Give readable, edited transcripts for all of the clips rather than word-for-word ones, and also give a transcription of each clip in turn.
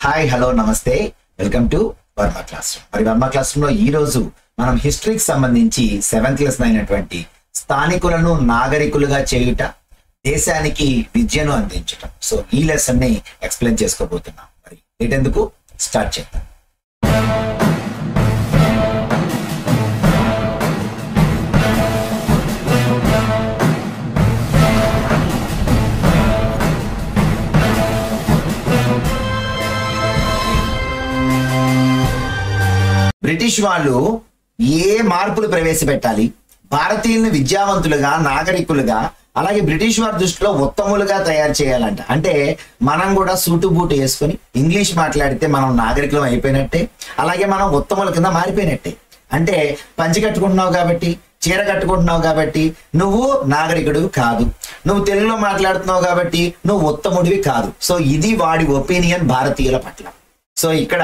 Hi hello నమస్తే welcome to Varma class room. మరి Varma class room లో ఈ రోజు మనం హిస్టరీకి సంబంధించి 7th లెసన్ అయినటువంటి స్థానికులను నాగరికులుగా చేయుట, దేశానికి విద్యను అందించటం. సో ఈ లెసన్ ని ఎక్స్ప్లెయిన్ చేసుకోబోతున్నాం. మరి ఏంటెందుకు స్టార్ట్ చేద్దాం. బ్రిటిష్ వాళ్ళు ఏ మార్పులు ప్రవేశపెట్టాలి, భారతీయులను విద్యావంతులుగా, నాగరికులుగా, అలాగే బ్రిటిష్ వారి దృష్టిలో ఉత్తములుగా తయారు చేయాలంట. అంటే మనం కూడా సూటు బూటు వేసుకుని ఇంగ్లీష్ మాట్లాడితే మనం నాగరికులం అయిపోయినట్టే, అలాగే మనం ఉత్తముల కింద మారిపోయినట్టే. అంటే పంచి కట్టుకుంటున్నావు కాబట్టి, చీర కట్టుకుంటున్నావు కాబట్టి నువ్వు నాగరికుడు కాదు, నువ్వు తెలుగులో మాట్లాడుతున్నావు కాబట్టి నువ్వు ఉత్తముడివి కాదు. సో ఇది వాడి ఒపీనియన్ భారతీయుల పట్ల. సో ఇక్కడ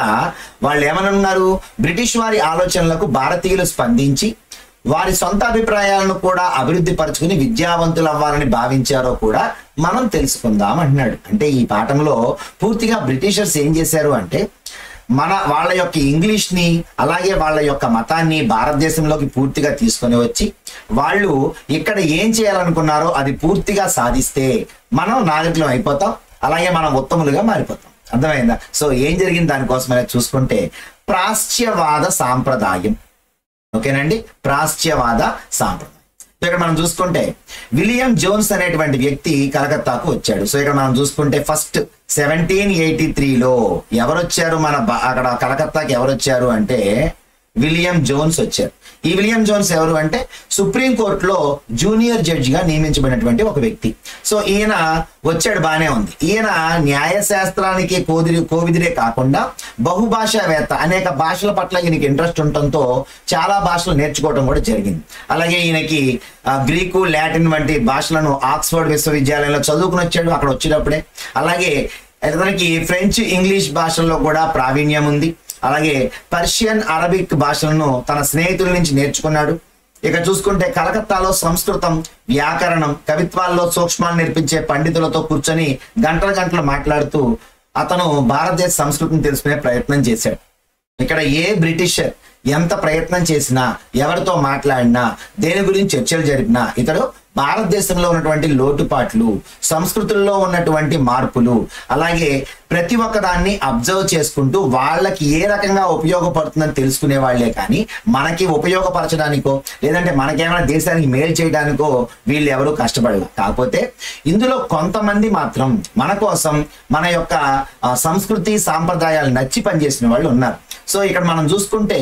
వాళ్ళు ఏమనున్నారు, బ్రిటిష్ వారి ఆలోచనలకు భారతీయులు స్పందించి వారి సొంత అభిప్రాయాలను కూడా అభివృద్ధి పరుచుకుని విద్యావంతులు అవ్వాలని భావించారో కూడా మనం తెలుసుకుందాం అంటున్నాడు. అంటే ఈ పాఠంలో పూర్తిగా బ్రిటిషర్స్ ఏం చేశారు అంటే వాళ్ళ యొక్క ఇంగ్లీష్ ని అలాగే వాళ్ళ యొక్క మతాన్ని భారతదేశంలోకి పూర్తిగా తీసుకొని వచ్చి వాళ్ళు ఇక్కడ ఏం చేయాలనుకున్నారో అది పూర్తిగా సాధిస్తే మనం నాగరికులం అయిపోతాం, అలాగే మనం ఉత్తములుగా మారిపోతాం. అర్థమైందా? సో ఏం జరిగింది దానికోసమైనా చూసుకుంటే ప్రాచ్యవాద సాంప్రదాయం. ఓకేనండి, ప్రాచ్యవాద సాంప్రదాయం. సో ఇక్కడ మనం చూసుకుంటే విలియం జోన్స్ అనేటువంటి వ్యక్తి కలకత్తాకు వచ్చాడు. సో ఇక్కడ మనం చూసుకుంటే ఫస్ట్ 1783లో ఎవరు వచ్చారు, అక్కడ కలకత్తాకి ఎవరు వచ్చారు అంటే విలియం జోన్స్ వచ్చారు. ఈ విలియం జోన్స్ ఎవరు అంటే సుప్రీం కోర్టులో జూనియర్ జడ్జిగా నియమించబడినటువంటి ఒక వ్యక్తి. సో ఈయన వచ్చాడు, బానే ఉంది. ఈయన న్యాయశాస్త్రానికి కోవిదిరే కాకుండా బహుభాషావేత్త, అనేక భాషల పట్ల ఈయనకి ఇంట్రెస్ట్ ఉండటంతో చాలా భాషలు నేర్చుకోవడం కూడా జరిగింది. అలాగే ఈయనకి గ్రీకు, లాటిన్ వంటి భాషలను ఆక్స్ఫర్డ్ విశ్వవిద్యాలయంలో చదువుకుని వచ్చాడు అక్కడ వచ్చేటప్పుడే. అలాగే అతనికి ఫ్రెంచ్, ఇంగ్లీష్ భాషల్లో కూడా ప్రావీణ్యం ఉంది. అలాగే పర్షియన్, అరబిక్ భాషలను తన స్నేహితుల నుంచి నేర్చుకున్నాడు. ఇక చూసుకుంటే కలకత్తాలో సంస్కృతం, వ్యాకరణం, కవిత్వాల్లో సూక్ష్మాలు నేర్పించే పండితులతో కూర్చొని గంటలు మాట్లాడుతూ అతను భారతదేశ సంస్కృతిని తెలుసుకునే ప్రయత్నం చేశాడు. ఇక్కడ ఏ బ్రిటిషర్ ఎంత ప్రయత్నం చేసినా, ఎవరితో మాట్లాడినా, దేని గురించి చర్చలు జరిపినా ఇతడు భారతదేశంలో ఉన్నటువంటి లోటుపాట్లు, సంస్కృతుల్లో ఉన్నటువంటి మార్పులు, అలాగే ప్రతి ఒక్కదాన్ని అబ్జర్వ్ చేసుకుంటూ వాళ్ళకి ఏ రకంగా ఉపయోగపడుతుందని తెలుసుకునే వాళ్లే కానీ మనకి ఉపయోగపరచడానికో లేదంటే మనకేమైనా దేశానికి మేలు చేయడానికో వీళ్ళు ఎవరు కష్టపడలేదు. కాకపోతే ఇందులో కొంతమంది మాత్రం మన కోసం మన యొక్క సంస్కృతి సాంప్రదాయాలు నచ్చి పనిచేసిన వాళ్ళు ఉన్నారు. సో ఇక్కడ మనం చూసుకుంటే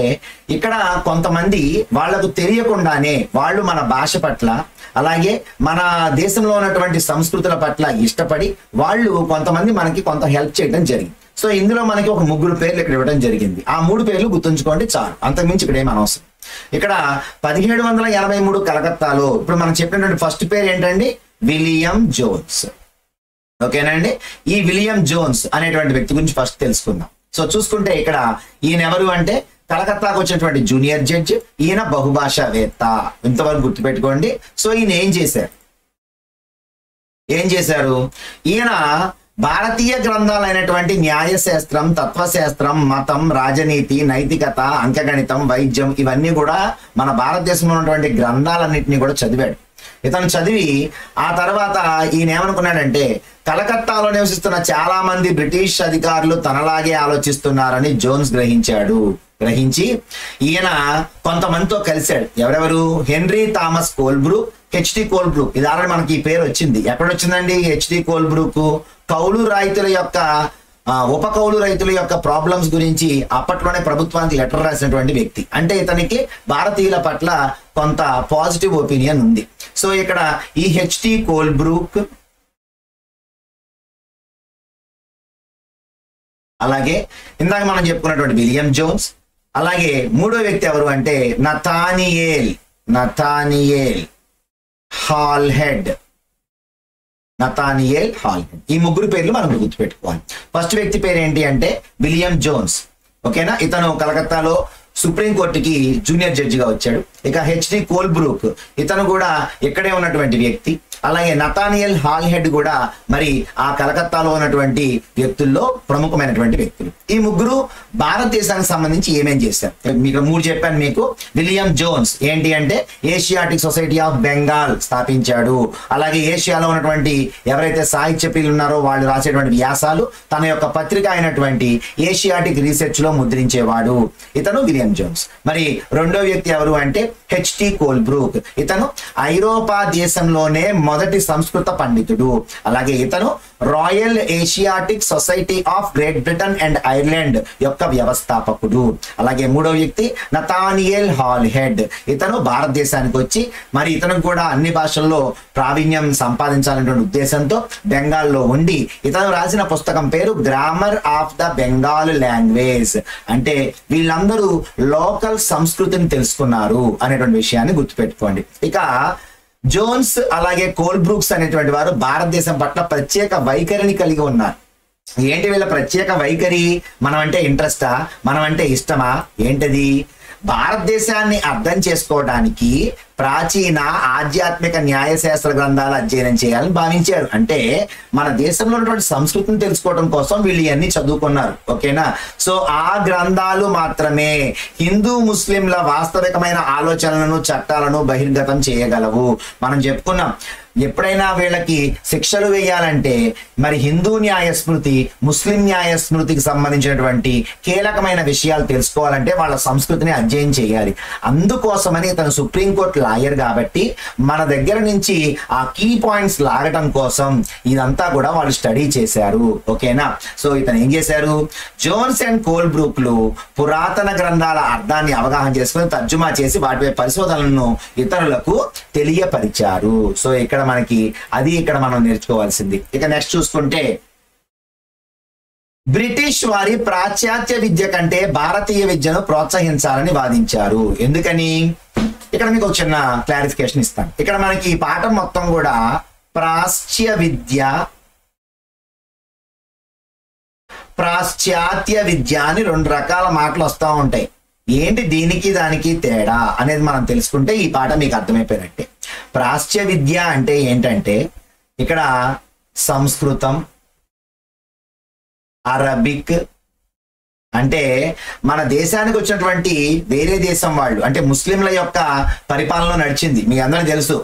ఇక్కడ కొంతమంది వాళ్లకు తెలియకుండానే వాళ్ళు మన భాష పట్ల అలాగే మన దేశంలో ఉన్నటువంటి సంస్కృతుల పట్ల ఇష్టపడి వాళ్ళు కొంతమంది మనకి కొంత హెల్ప్ చేయడం జరిగింది. సో ఇందులో మనకి ఒక 3 పేర్లు ఇక్కడ ఇవ్వడం జరిగింది. ఆ 3 పేర్లు గుర్తుంచుకోండి చాలు, అంతకుమించి ఇక్కడ ఏం అనవసరం. ఇక్కడ 1783 కలకత్తాలో ఇప్పుడు మనం చెప్పినటువంటి ఫస్ట్ పేరు ఏంటండి, విలియం జోన్స్. ఓకేనండి, ఈ విలియం జోన్స్ అనేటువంటి వ్యక్తి గురించి ఫస్ట్ తెలుసుకుందాం. సో చూసుకుంటే ఇక్కడ ఈయన ఎవరు అంటే కలకత్తాకు వచ్చినటువంటి జూనియర్ జడ్జి, ఈయన బహుభాషావేత్త. ఇంతవరకు గుర్తుపెట్టుకోండి. సో ఈయన ఏం చేశారు ఈయన భారతీయ గ్రంథాలైనటువంటి న్యాయశాస్త్రం, తత్వశాస్త్రం, మతం, రాజనీతి, నైతికత, అంకగణితం, వైద్యం ఇవన్నీ కూడా మన భారతదేశంలో ఉన్నటువంటి గ్రంథాలన్నింటినీ కూడా చదివాడు. ఇతను చదివి ఆ తర్వాత ఈయన ఏమనుకున్నాడంటే కలకత్తాలో నివసిస్తున్న చాలా మంది బ్రిటిష్ అధికారులు తనలాగే ఆలోచిస్తున్నారని జోన్స్ గ్రహించి ఈయన కొంతమందితో కలిశాడు. ఎవరెవరు, henry Thomas Colebrooke, HD Colebrooke. ఇది ఆల్రెడీ మనకి ఈ పేరు వచ్చింది. ఎక్కడొచ్చిందండి హెచ్డి కోల్బ్రూక్? కౌలు రైతుల యొక్క ఉప కౌలు రైతుల యొక్క ప్రాబ్లమ్స్ గురించి అప్పట్లోనే ప్రభుత్వానికి లెటర్ రాసినటువంటి వ్యక్తి. అంటే ఇతనికి భారతీయుల పట్ల కొంత పాజిటివ్ ఒపీనియన్ ఉంది. సో ఇక్కడ ఈ హెచ్డి కోల్బ్రూక్, అలాగే ఇందాక మనం చెప్పుకున్నటువంటి విలియం జోన్స్, అలాగే మూడో వ్యక్తి ఎవరు అంటే నథానియేల్ హాల్హెడ్. ఈ 3 పేర్లు మనం గుర్తుపెట్టుకోవాలి. ఫస్ట్ వ్యక్తి పేరు ఏంటి అంటే విలియం జోన్స్. ఓకేనా, ఇతను కలకత్తాలో సుప్రీం కోర్టుకి జూనియర్ జడ్జిగా వచ్చాడు. ఇక హెచ్డి కోల్బ్రూక్, ఇతను కూడా ఇక్కడే ఉన్నటువంటి వ్యక్తి. అలాగే నతానియల్ హాల్ హెడ్ కూడా మరి ఆ కలకత్తాలో ఉన్నటువంటి వ్యక్తుల్లో ప్రముఖమైనటువంటి వ్యక్తులు. ఈ ముగ్గురు భారతదేశానికి సంబంధించి ఏమేం చేశారు మీకు 3 చెప్పాను మీకు. విలియం జోన్స్ ఏంటి అంటే ఏషియాటిక్ సొసైటీ ఆఫ్ బెంగాల్ స్థాపించాడు. అలాగే ఏషియాలో ఉన్నటువంటి ఎవరైతే సాహిత్య ప్రియులు ఉన్నారో వాళ్ళు రాసేటువంటి వ్యాసాలు తన యొక్క పత్రిక అయినటువంటి ఏషియాటిక్ రీసెర్చ్ లో ముద్రించేవాడు. ఇతను విలియం జోన్స్. మరి రెండో వ్యక్తి ఎవరు అంటే హెచ్టి కోల్బ్రూక్. ఇతను ఐరోపా దేశంలోనే మొదటి సంస్కృత పండితుడు. అలాగే ఇతను royal Asiatic society of great Britain and Ireland యొక్క వ్యవస్థాపకుడు. అలాగే మూడో వ్యక్తి నతానియల్ హాల్ హెడ్. ఇతను భారతదేశానికి వచ్చి మరి ఇతను కూడా అన్ని భాషల్లో ప్రావీణ్యం సంపాదించాలనేటువంటి ఉద్దేశంతో బెంగాల్లో ఉండి ఇతను రాసిన పుస్తకం పేరు grammar of the Bengal language. అంటే వీళ్ళందరూ లోకల్ సంస్కృతిని తెలుసుకున్నారు అనేటువంటి విషయాన్ని గుర్తుపెట్టుకోండి. ఇక జోన్స్ అలాగే కోల్బ్రూక్స్ అనేటువంటి వారు భారతదేశం పట్ల ప్రత్యేక వైఖరిని కలిగి ఉన్నారు. ఏంటి వీళ్ళ ప్రత్యేక వైఖరి? మనం అంటే ఇంట్రెస్టా, మనం అంటే ఇష్టమా, ఏంటది? భారతదేశాన్ని అర్థం చేసుకోవడానికి ప్రాచీన ఆధ్యాత్మిక న్యాయశాస్త్ర గ్రంథాలు అధ్యయనం చేయాలని భావించారు. అంటే మన దేశంలో ఉన్నటువంటి సంస్కృతిని తెలుసుకోవడం కోసం వీళ్ళు ఇవన్నీ చదువుకున్నారు. ఓకేనా? సో ఆ గ్రంథాలు మాత్రమే హిందూ ముస్లింల వాస్తవికమైన ఆలోచనలను చట్టాలను బహిర్గతం చేయగలవు. మనం చెప్పుకున్నాం ఎప్పుడైనా వీళ్ళకి శిక్షలు వేయాలంటే మరి హిందూ న్యాయ స్మృతి ముస్లిం న్యాయ స్మృతికి సంబంధించినటువంటి కీలకమైన విషయాలు తెలుసుకోవాలంటే వాళ్ళ సంస్కృతిని అధ్యయనం చేయాలి. అందుకోసమని ఇతను సుప్రీంకోర్టు లాయర్ కాబట్టి మన దగ్గర నుంచి ఆ కీ పాయింట్స్ లాగటం కోసం ఇదంతా కూడా వాళ్ళు స్టడీ చేశారు. ఓకేనా? సో ఇతను ఏం చేశారు? జోన్స్ అండ్ కోల్బ్రూక్లు పురాతన గ్రంథాల అర్థాన్ని అవగాహన చేసుకుని తర్జుమా చేసి వాటిపై పరిశోధనలను ఇతరులకు తెలియపరిచారు. సో ఇక్కడ మనకి అది ఇక్కడ మనం నేర్చుకోవాల్సింది. ఇక నెక్స్ట్ చూసుకుంటే బ్రిటిష్ వారి పాశ్చాత్య విద్య కంటే భారతీయ విద్యను ప్రోత్సహించాలని వాదించారు. ఎందుకని? ఇక్కడ మీకు ఒక చిన్న క్లారిఫికేషన్ ఇస్తాను. ఇక్కడ మనకి ఈ పాఠం మొత్తం కూడా పాశ్చాత్య విద్య అని 2 రకాల మాటలు వస్తూ ఉంటాయి. ఏంటి దీనికి దానికి తేడా అనేది మనం తెలుసుకుంటే ఈ పాఠం మీకు అర్థమైపోయినట్టే. ప్రాచ్య విద్య అంటే ఏంటంటే ఇక్కడ సంస్కృతం, అరబిక్, అంటే మన దేశానికి వచ్చినటువంటి వేరే దేశం వాళ్ళు అంటే ముస్లింల యొక్క పరిపాలన నడిచింది. మీ అందరికీ తెలుసు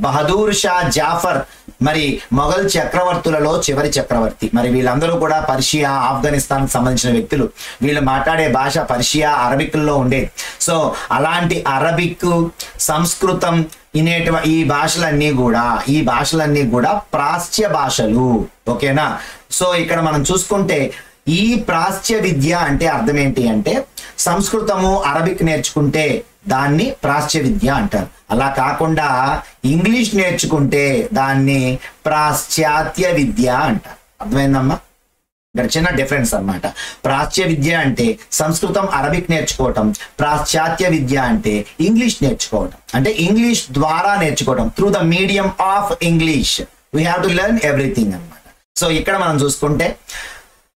బహదూర్ షా జాఫర్ మరి మొఘల్ చక్రవర్తులలో చివరి చక్రవర్తి. మరి వీళ్ళందరూ కూడా పర్షియా ఆఫ్ఘనిస్తాన్ సంబంధించిన వ్యక్తులు. వీళ్ళు మాట్లాడే భాష పర్షియా అరబిక్లో ఉండేది. సో అలాంటి అరబిక్, సంస్కృతం ఈ భాషలన్నీ కూడా ప్రాచ్య భాషలు. ఓకేనా? సో ఇక్కడ మనం చూసుకుంటే ఈ ప్రాచ్య విద్య అంటే అర్థం ఏంటి అంటే సంస్కృతము అరబిక్ నేర్చుకుంటే దాన్ని ప్రాచ్య విద్య అంటారు. అలా కాకుండా ఇంగ్లీష్ నేర్చుకుంటే దాన్ని పాశ్చాత్య విద్య అంటారు. అర్థమైందమ్మా? ఇక్కడ చిన్న డిఫరెన్స్ అన్నమాట. ప్రాచ్య విద్య అంటే సంస్కృతం అరబిక్ నేర్చుకోవటం, పాశ్చాత్య విద్య అంటే ఇంగ్లీష్ నేర్చుకోవటం. అంటే ఇంగ్లీష్ ద్వారా నేర్చుకోవటం, through the medium of English we have to learn everything అన్నమాట. సో ఇక్కడ మనం చూసుకుంటే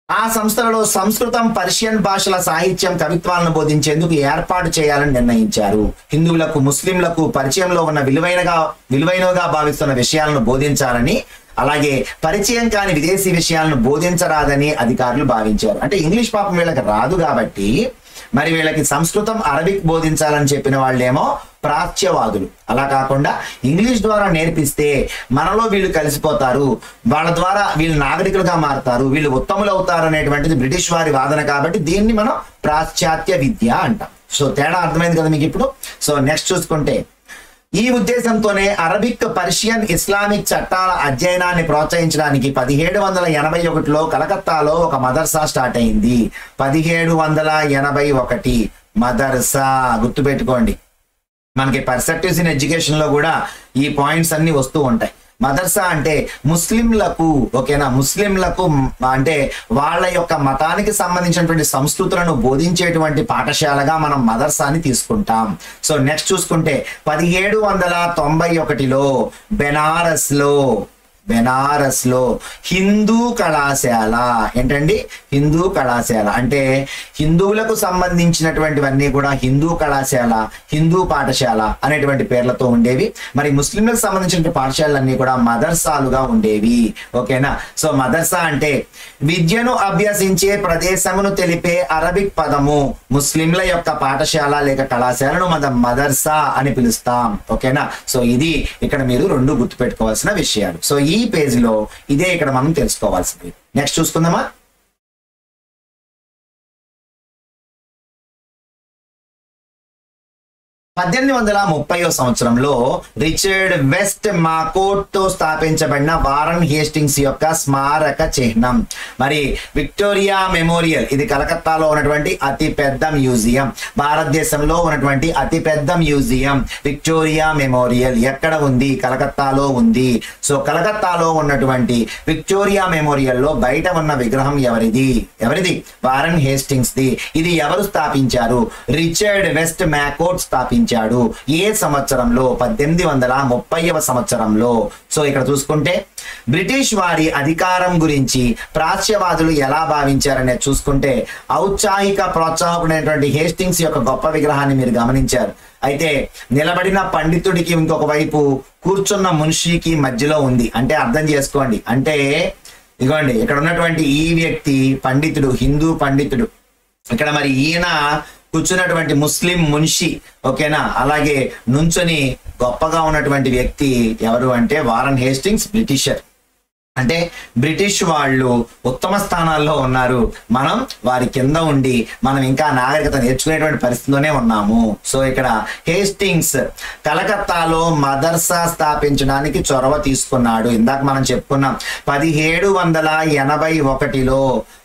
ఆ సంస్థలలో సంస్కృతం, పర్షియన్ భాషల సాహిత్యం, కవిత్వాలను బోధించేందుకు ఏర్పాటు చేయాలని నిర్ణయించారు. హిందువులకు, ముస్లింలకు పరిచయంలో ఉన్న విలువైనవిగా భావిస్తున్న విషయాలను బోధించాలని, అలాగే పరిచయం కాని విదేశీ విషయాలను బోధించరాదని అధికారులు భావించారు. అంటే ఇంగ్లీష్ పాపం వీళ్ళకి రాదు కాబట్టి మరి వీళ్ళకి సంస్కృతం, అరబిక్ బోధించాలని చెప్పిన వాళ్ళేమో ప్రాచ్యవాదులు. అలా కాకుండా ఇంగ్లీష్ ద్వారా నేర్పిస్తే మనలో వీళ్ళు కలిసిపోతారు, వాళ్ళ ద్వారా వీళ్ళు నాగరికులుగా మారుతారు, వీళ్ళు ఉత్తములు అవుతారు అనేటువంటిది బ్రిటిష్ వారి వాదన. కాబట్టి దీన్ని మనం పాశ్చాత్య విద్య అంటాం. సో తేడా అర్థమైంది కదా మీకు ఇప్పుడు? సో నెక్స్ట్ చూసుకుంటే ఈ ఉద్దేశంతోనే అరబిక్, పర్షియన్, ఇస్లామిక్ చట్టాల అధ్యయనాన్ని ప్రోత్సహించడానికి 1781లో కలకత్తాలో ఒక మదర్సా స్టార్ట్ అయింది. 1781 మదర్సా. గుర్తుపెట్టుకోండి, మనకి పర్సెప్టివ్స్ ఇన్ ఎడ్యుకేషన్ లో కూడా ఈ పాయింట్స్ అన్ని వస్తూ ఉంటాయి. మదర్సా అంటే ముస్లింలకు, ఓకేనా, ముస్లింలకు అంటే వాళ్ళ యొక్క మతానికి సంబంధించినటువంటి సంస్కృతులను బోధించేటువంటి పాఠశాలగా మనం మదర్సాని తీసుకుంటాం. సో నెక్స్ట్ చూసుకుంటే 1791లో బెనారస్ లో బెనారస్ లో హిందూ కళాశాల. ఏంటండి? హిందూ కళాశాల అంటే హిందువులకు సంబంధించినటువంటివన్నీ కూడా హిందూ కళాశాల, హిందూ పాఠశాల అనేటువంటి పేర్లతో ఉండేవి. మరి ముస్లింలకు సంబంధించిన పాఠశాలన్నీ కూడా మదర్సాలుగా ఉండేవి. ఓకేనా? సో మదర్సా అంటే విద్యను అభ్యసించే ప్రదేశమును తెలిపే అరబిక్ పదము. ముస్లింల యొక్క పాఠశాల లేక కళాశాలను మనం మదర్సా అని పిలుస్తాం. ఓకేనా? సో ఇది ఇక్కడ మీరు రెండు గుర్తుపెట్టుకోవాల్సిన విషయాలు. సో ఈ పేజీలో ఇదే ఇక్కడ మనం తెలుసుకోవాల్సింది. నెక్స్ట్ చూసుకుందామా? 1830వ సంవత్సరంలో రిచర్డ్ వెస్ట్ మాకోట్ తో స్థాపించబడిన వారన్ హేస్టింగ్స్ యొక్క స్మారక చిహ్నం. మరి విక్టోరియా మెమోరియల్, ఇది కలకత్తాలో ఉన్నటువంటి అతి పెద్ద మ్యూజియం. భారతదేశంలో ఉన్నటువంటి అతి పెద్ద మ్యూజియం విక్టోరియా మెమోరియల్ ఎక్కడ ఉంది? కలకత్తాలో ఉంది. సో కలకత్తాలో ఉన్నటువంటి విక్టోరియా మెమోరియల్ లో బయట ఉన్న విగ్రహం ఎవరిది? Warren Hastings the. ఇది ఎవరు స్థాపించారు? రిచర్డ్ వెస్ట్ మాకోట్ స్థాపించారు. ఏ సంవత్సరంలో? 1830వ సంవత్సరంలో. సో ఇక్కడ చూసుకుంటే బ్రిటిష్ వారి అధికారం గురించి ప్రాచ్యవాదులు ఎలా భావించారనే చూసుకుంటే ఔత్సాహిక ప్రోత్సాహకుడైనటువంటి హేస్టింగ్స్ యొక్క గొప్ప విగ్రహాన్ని మీరు గమనించారు. అయితే నిలబడిన పండితుడికి ఇంకొక వైపు కూర్చున్న మున్షికి మధ్యలో ఉంది. అంటే అర్థం చేసుకోండి. అంటే ఇదిగోండి ఇక్కడ ఉన్నటువంటి ఈ వ్యక్తి పండితుడు, హిందూ పండితుడు. ఇక్కడ మరి ఈయన కూర్చున్నటువంటి ముస్లిం మున్షి. ఓకేనా? అలాగే నుంచొని గొప్పగా ఉన్నటువంటి వ్యక్తి ఎవరు అంటే వారన్ హేస్టింగ్స్, బ్రిటిషర్. అంటే బ్రిటిష్ వాళ్ళు ఉత్తమ స్థానాల్లో ఉన్నారు, మనం వారి కింద ఉండి మనం ఇంకా నాగరికత నేర్చుకునేటువంటి పరిస్థితిలోనే ఉన్నాము. సో ఇక్కడ హేస్టింగ్స్ కలకత్తాలో మదర్సా స్థాపించడానికి చొరవ తీసుకున్నాడు. ఇందాక మనం చెప్పుకున్నాం 1781లో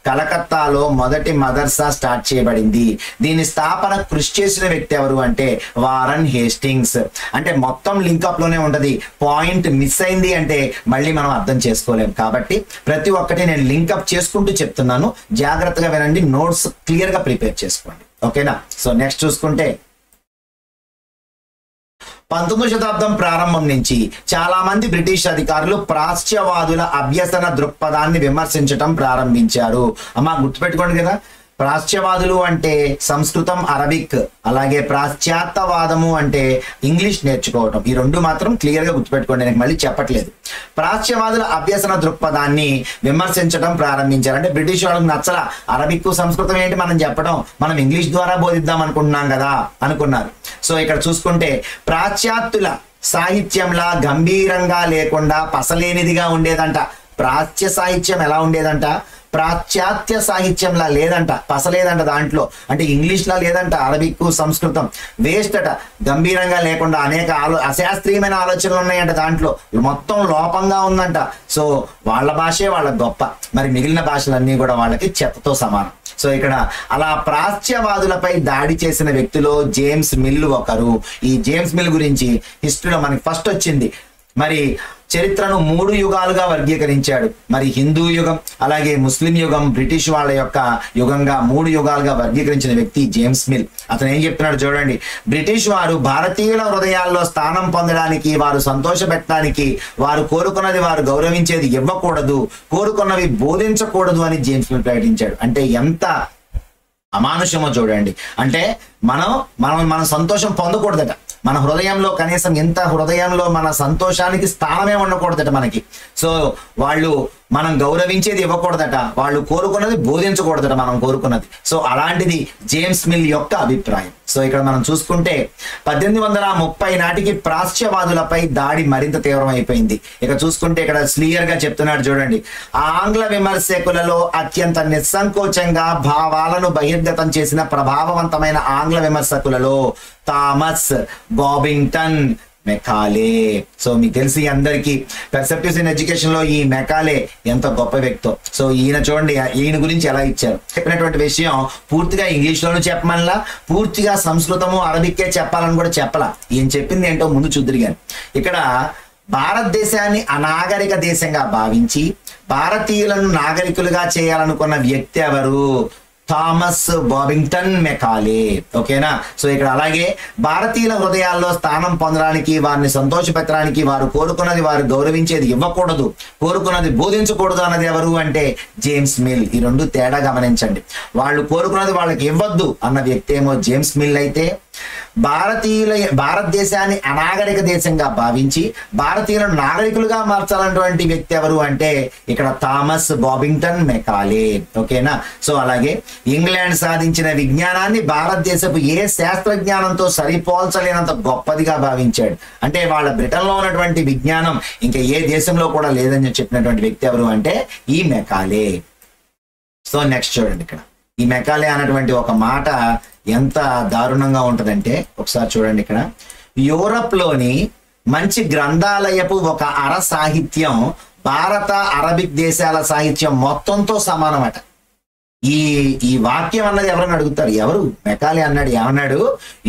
కలకత్తాలో మొదటి మదర్సా స్టార్ట్ చేయబడింది. దీని స్థాపన కృషి చేసిన వ్యక్తి ఎవరు అంటే వారన్ హేస్టింగ్స్. అంటే మొత్తం లింకప్ లోనే ఉంటది, పాయింట్ మిస్ అయింది అంటే మళ్ళీ మనం అర్థం చేసుకోలేం. కాబట్టి ప్రతి ఒక్కటి నేను లింకప్ చేసుకుంటూ చెప్తున్నాను, జాగ్రత్తగా వినండి, నోట్స్ క్లియర్ గా ప్రిపేర్ చేసుకోండి. ఓకేనా? సో నెక్స్ట్ చూసుకుంటే 19వ శతాబ్దం ప్రారంభం నుంచి చాలా మంది బ్రిటిష్ అధికారులు ప్రాచ్యవాదుల అభ్యసన దృక్పథాన్ని విమర్శించడం ప్రారంభించారు. అమ్మా గుర్తుపెట్టుకోండి కదా, ప్రాచ్యవాదులు అంటే సంస్కృతం, అరబిక్, అలాగే ప్రాశ్చాత్యవాదము అంటే ఇంగ్లీష్ నేర్చుకోవటం. ఈ రెండు మాత్రం క్లియర్ గా గుర్తుపెట్టుకోండి, నేను మళ్ళీ చెప్పట్లేదు. ప్రాచ్యవాదుల అభ్యసన దృక్పథాన్ని విమర్శించడం ప్రారంభించారు. అంటే బ్రిటిష్ వాళ్ళకి నచ్చల, అరబిక్ సంస్కృతం ఏంటి మనం చెప్పడం, మనం ఇంగ్లీష్ ద్వారా బోధిద్దాం అనుకుంటున్నాం కదా అనుకున్నారు. సో ఇక్కడ చూసుకుంటే ప్రాచ్యాత్యుల సాహిత్యంలా గంభీరంగా లేకుండా పసలేనిదిగా ఉండేదంట. ప్రాచ్య సాహిత్యం ఎలా ఉండేదంట? ప్రాచ్యాత్య సాహిత్యంలా లేదంట, పసలేదంట దాంట్లో. అంటే ఇంగ్లీష్ లా లేదంట, అరబిక్ సంస్కృతం వేస్ట్ అట. గంభీరంగా లేకుండా అనేక అశాస్త్రీయమైన ఆలోచనలు ఉన్నాయంట దాంట్లో, మొత్తం లోపంగా ఉందంట. సో వాళ్ళ భాషే వాళ్ళకి గొప్ప, మరి మిగిలిన భాషలన్నీ కూడా వాళ్ళకి చెత్తతో సమానం. సో ఇక్కడ అలా ప్రాచ్యవాదులపై దాడి చేసిన వ్యక్తిలో జేమ్స్ మిల్ ఒకరు. ఈ జేమ్స్ మిల్ గురించి హిస్టరీలో మనకి ఫస్ట్ వచ్చింది. మరి చరిత్రను 3 యుగాలుగా వర్గీకరించాడు. మరి హిందూ యుగం, అలాగే ముస్లిం యుగం, బ్రిటిష్ వాళ్ళ యొక్క యుగంగా 3 యుగాలుగా వర్గీకరించిన వ్యక్తి జేమ్స్ మిల్. అతను ఏం చెప్తున్నాడు చూడండి. బ్రిటిష్ వారు భారతీయుల హృదయాల్లో స్థానం పొందడానికి, వారు సంతోషపెట్టడానికి, వారు కోరుకున్నది వారు గౌరవించేది ఇవ్వకూడదు, కోరుకున్నవి బోధించకూడదు అని జేమ్స్ మిల్ ప్రకటించాడు. అంటే ఎంత అమానుషమో చూడండి. అంటే మనం సంతోషం పొందకూడదట, మన హృదయంలో కనీసం ఇంత హృదయంలో మన సంతోషానికి స్థానమే ఉండకూడదట మనకి. సో వాళ్ళు మనం గౌరవించేది ఇవ్వకూడదట, వాళ్ళు కోరుకున్నది బోధించకూడదట మనం కోరుకున్నది. సో అలాంటిది జేమ్స్ మిల్ యొక్క అభిప్రాయం. సో ఇక్కడ మనం చూసుకుంటే 1830 నాటికి ప్రాచ్యవాదులపై దాడి మరింత తీవ్రమైపోయింది. ఇక చూసుకుంటే ఇక్కడ క్లియర్ గా చెప్తున్నాడు చూడండి. ఆంగ్ల విమర్శకులలో అత్యంత నిస్సంకోచంగా భావాలను బహిర్గతం చేసిన ప్రభావవంతమైన ఆంగ్ల విమర్శకులలో థామస్ బాబింగ్టన్ మెకాలే. సో మీకు తెలిసి అందరికీ పర్సెప్టివ్స్ ఇన్ ఎడ్యుకేషన్ లో ఈ మెకాలే ఎంత గొప్ప వ్యక్తో. సో ఈయన చూడండి, ఈయన గురించి ఎలా ఇచ్చారు. చెప్పినటువంటి విషయం పూర్తిగా ఇంగ్లీష్ లోనూ చెప్పమల్లా, పూర్తిగా సంస్కృతము అరబిక్కే చెప్పాలని కూడా చెప్పాలా. ఈయన చెప్పింది ఏంటో ముందు చూద్దరు గాని. ఇక్కడ భారతదేశాన్ని అనాగరిక దేశంగా భావించి భారతీయులను నాగరికులుగా చేయాలనుకున్న వ్యక్తి ఎవరు? Thomas Babington Macaulay. ఓకేనా. సో ఇక్కడ అలాగే భారతీయుల హృదయాల్లో స్థానం పొందడానికి, వారిని సంతోషపెట్టడానికి, వారు కోరుకున్నది వారు గౌరవించేది ఇవ్వకూడదు, కోరుకున్నది బోధించకూడదు అన్నది ఎవరు అంటే జేమ్స్ మిల్. ఈ రెండు తేడా గమనించండి. వాళ్ళు కోరుకున్నది వాళ్ళకి ఇవ్వద్దు అన్న వ్యక్తి ఏమో జేమ్స్ మిల్ అయితే, భారతదేశాన్ని అనాగరిక దేశంగా భావించి భారతీయులను నాగరికులుగా మార్చాలన్నటువంటి వ్యక్తి ఎవరు అంటే ఇక్కడ థామస్ బాబింగ్టన్ మెకాలే. ఓకేనా. సో అలాగే ఇంగ్లాండ్ సాధించిన విజ్ఞానాన్ని భారతదేశపు ఏ శాస్త్రజ్ఞానంతో సరిపోల్చలేనంత గొప్పదిగా భావించాడు. అంటే వాళ్ళ బ్రిటన్లో ఉన్నటువంటి విజ్ఞానం ఇంకా ఏ దేశంలో కూడా లేదని చెప్పినటువంటి వ్యక్తి ఎవరు అంటే ఈ మెకాలే. సో నెక్స్ట్ చూడండి, ఇక్కడ ఈ మెకాలే అన్నటువంటి ఒక మాట ఎంత దారుణంగా ఉంటుందంటే ఒకసారి చూడండి. ఇక్కడ యూరప్ లోని మంచి గ్రంథాలయపు ఒక అర సాహిత్యం భారత అరబిక్ దేశాల సాహిత్యం మొత్తంతో సమానమట. ఈ వాక్యం అన్నది ఎవరని అడుగుతారు, ఎవరు? మెకాలే అన్నాడు. ఏమన్నాడు?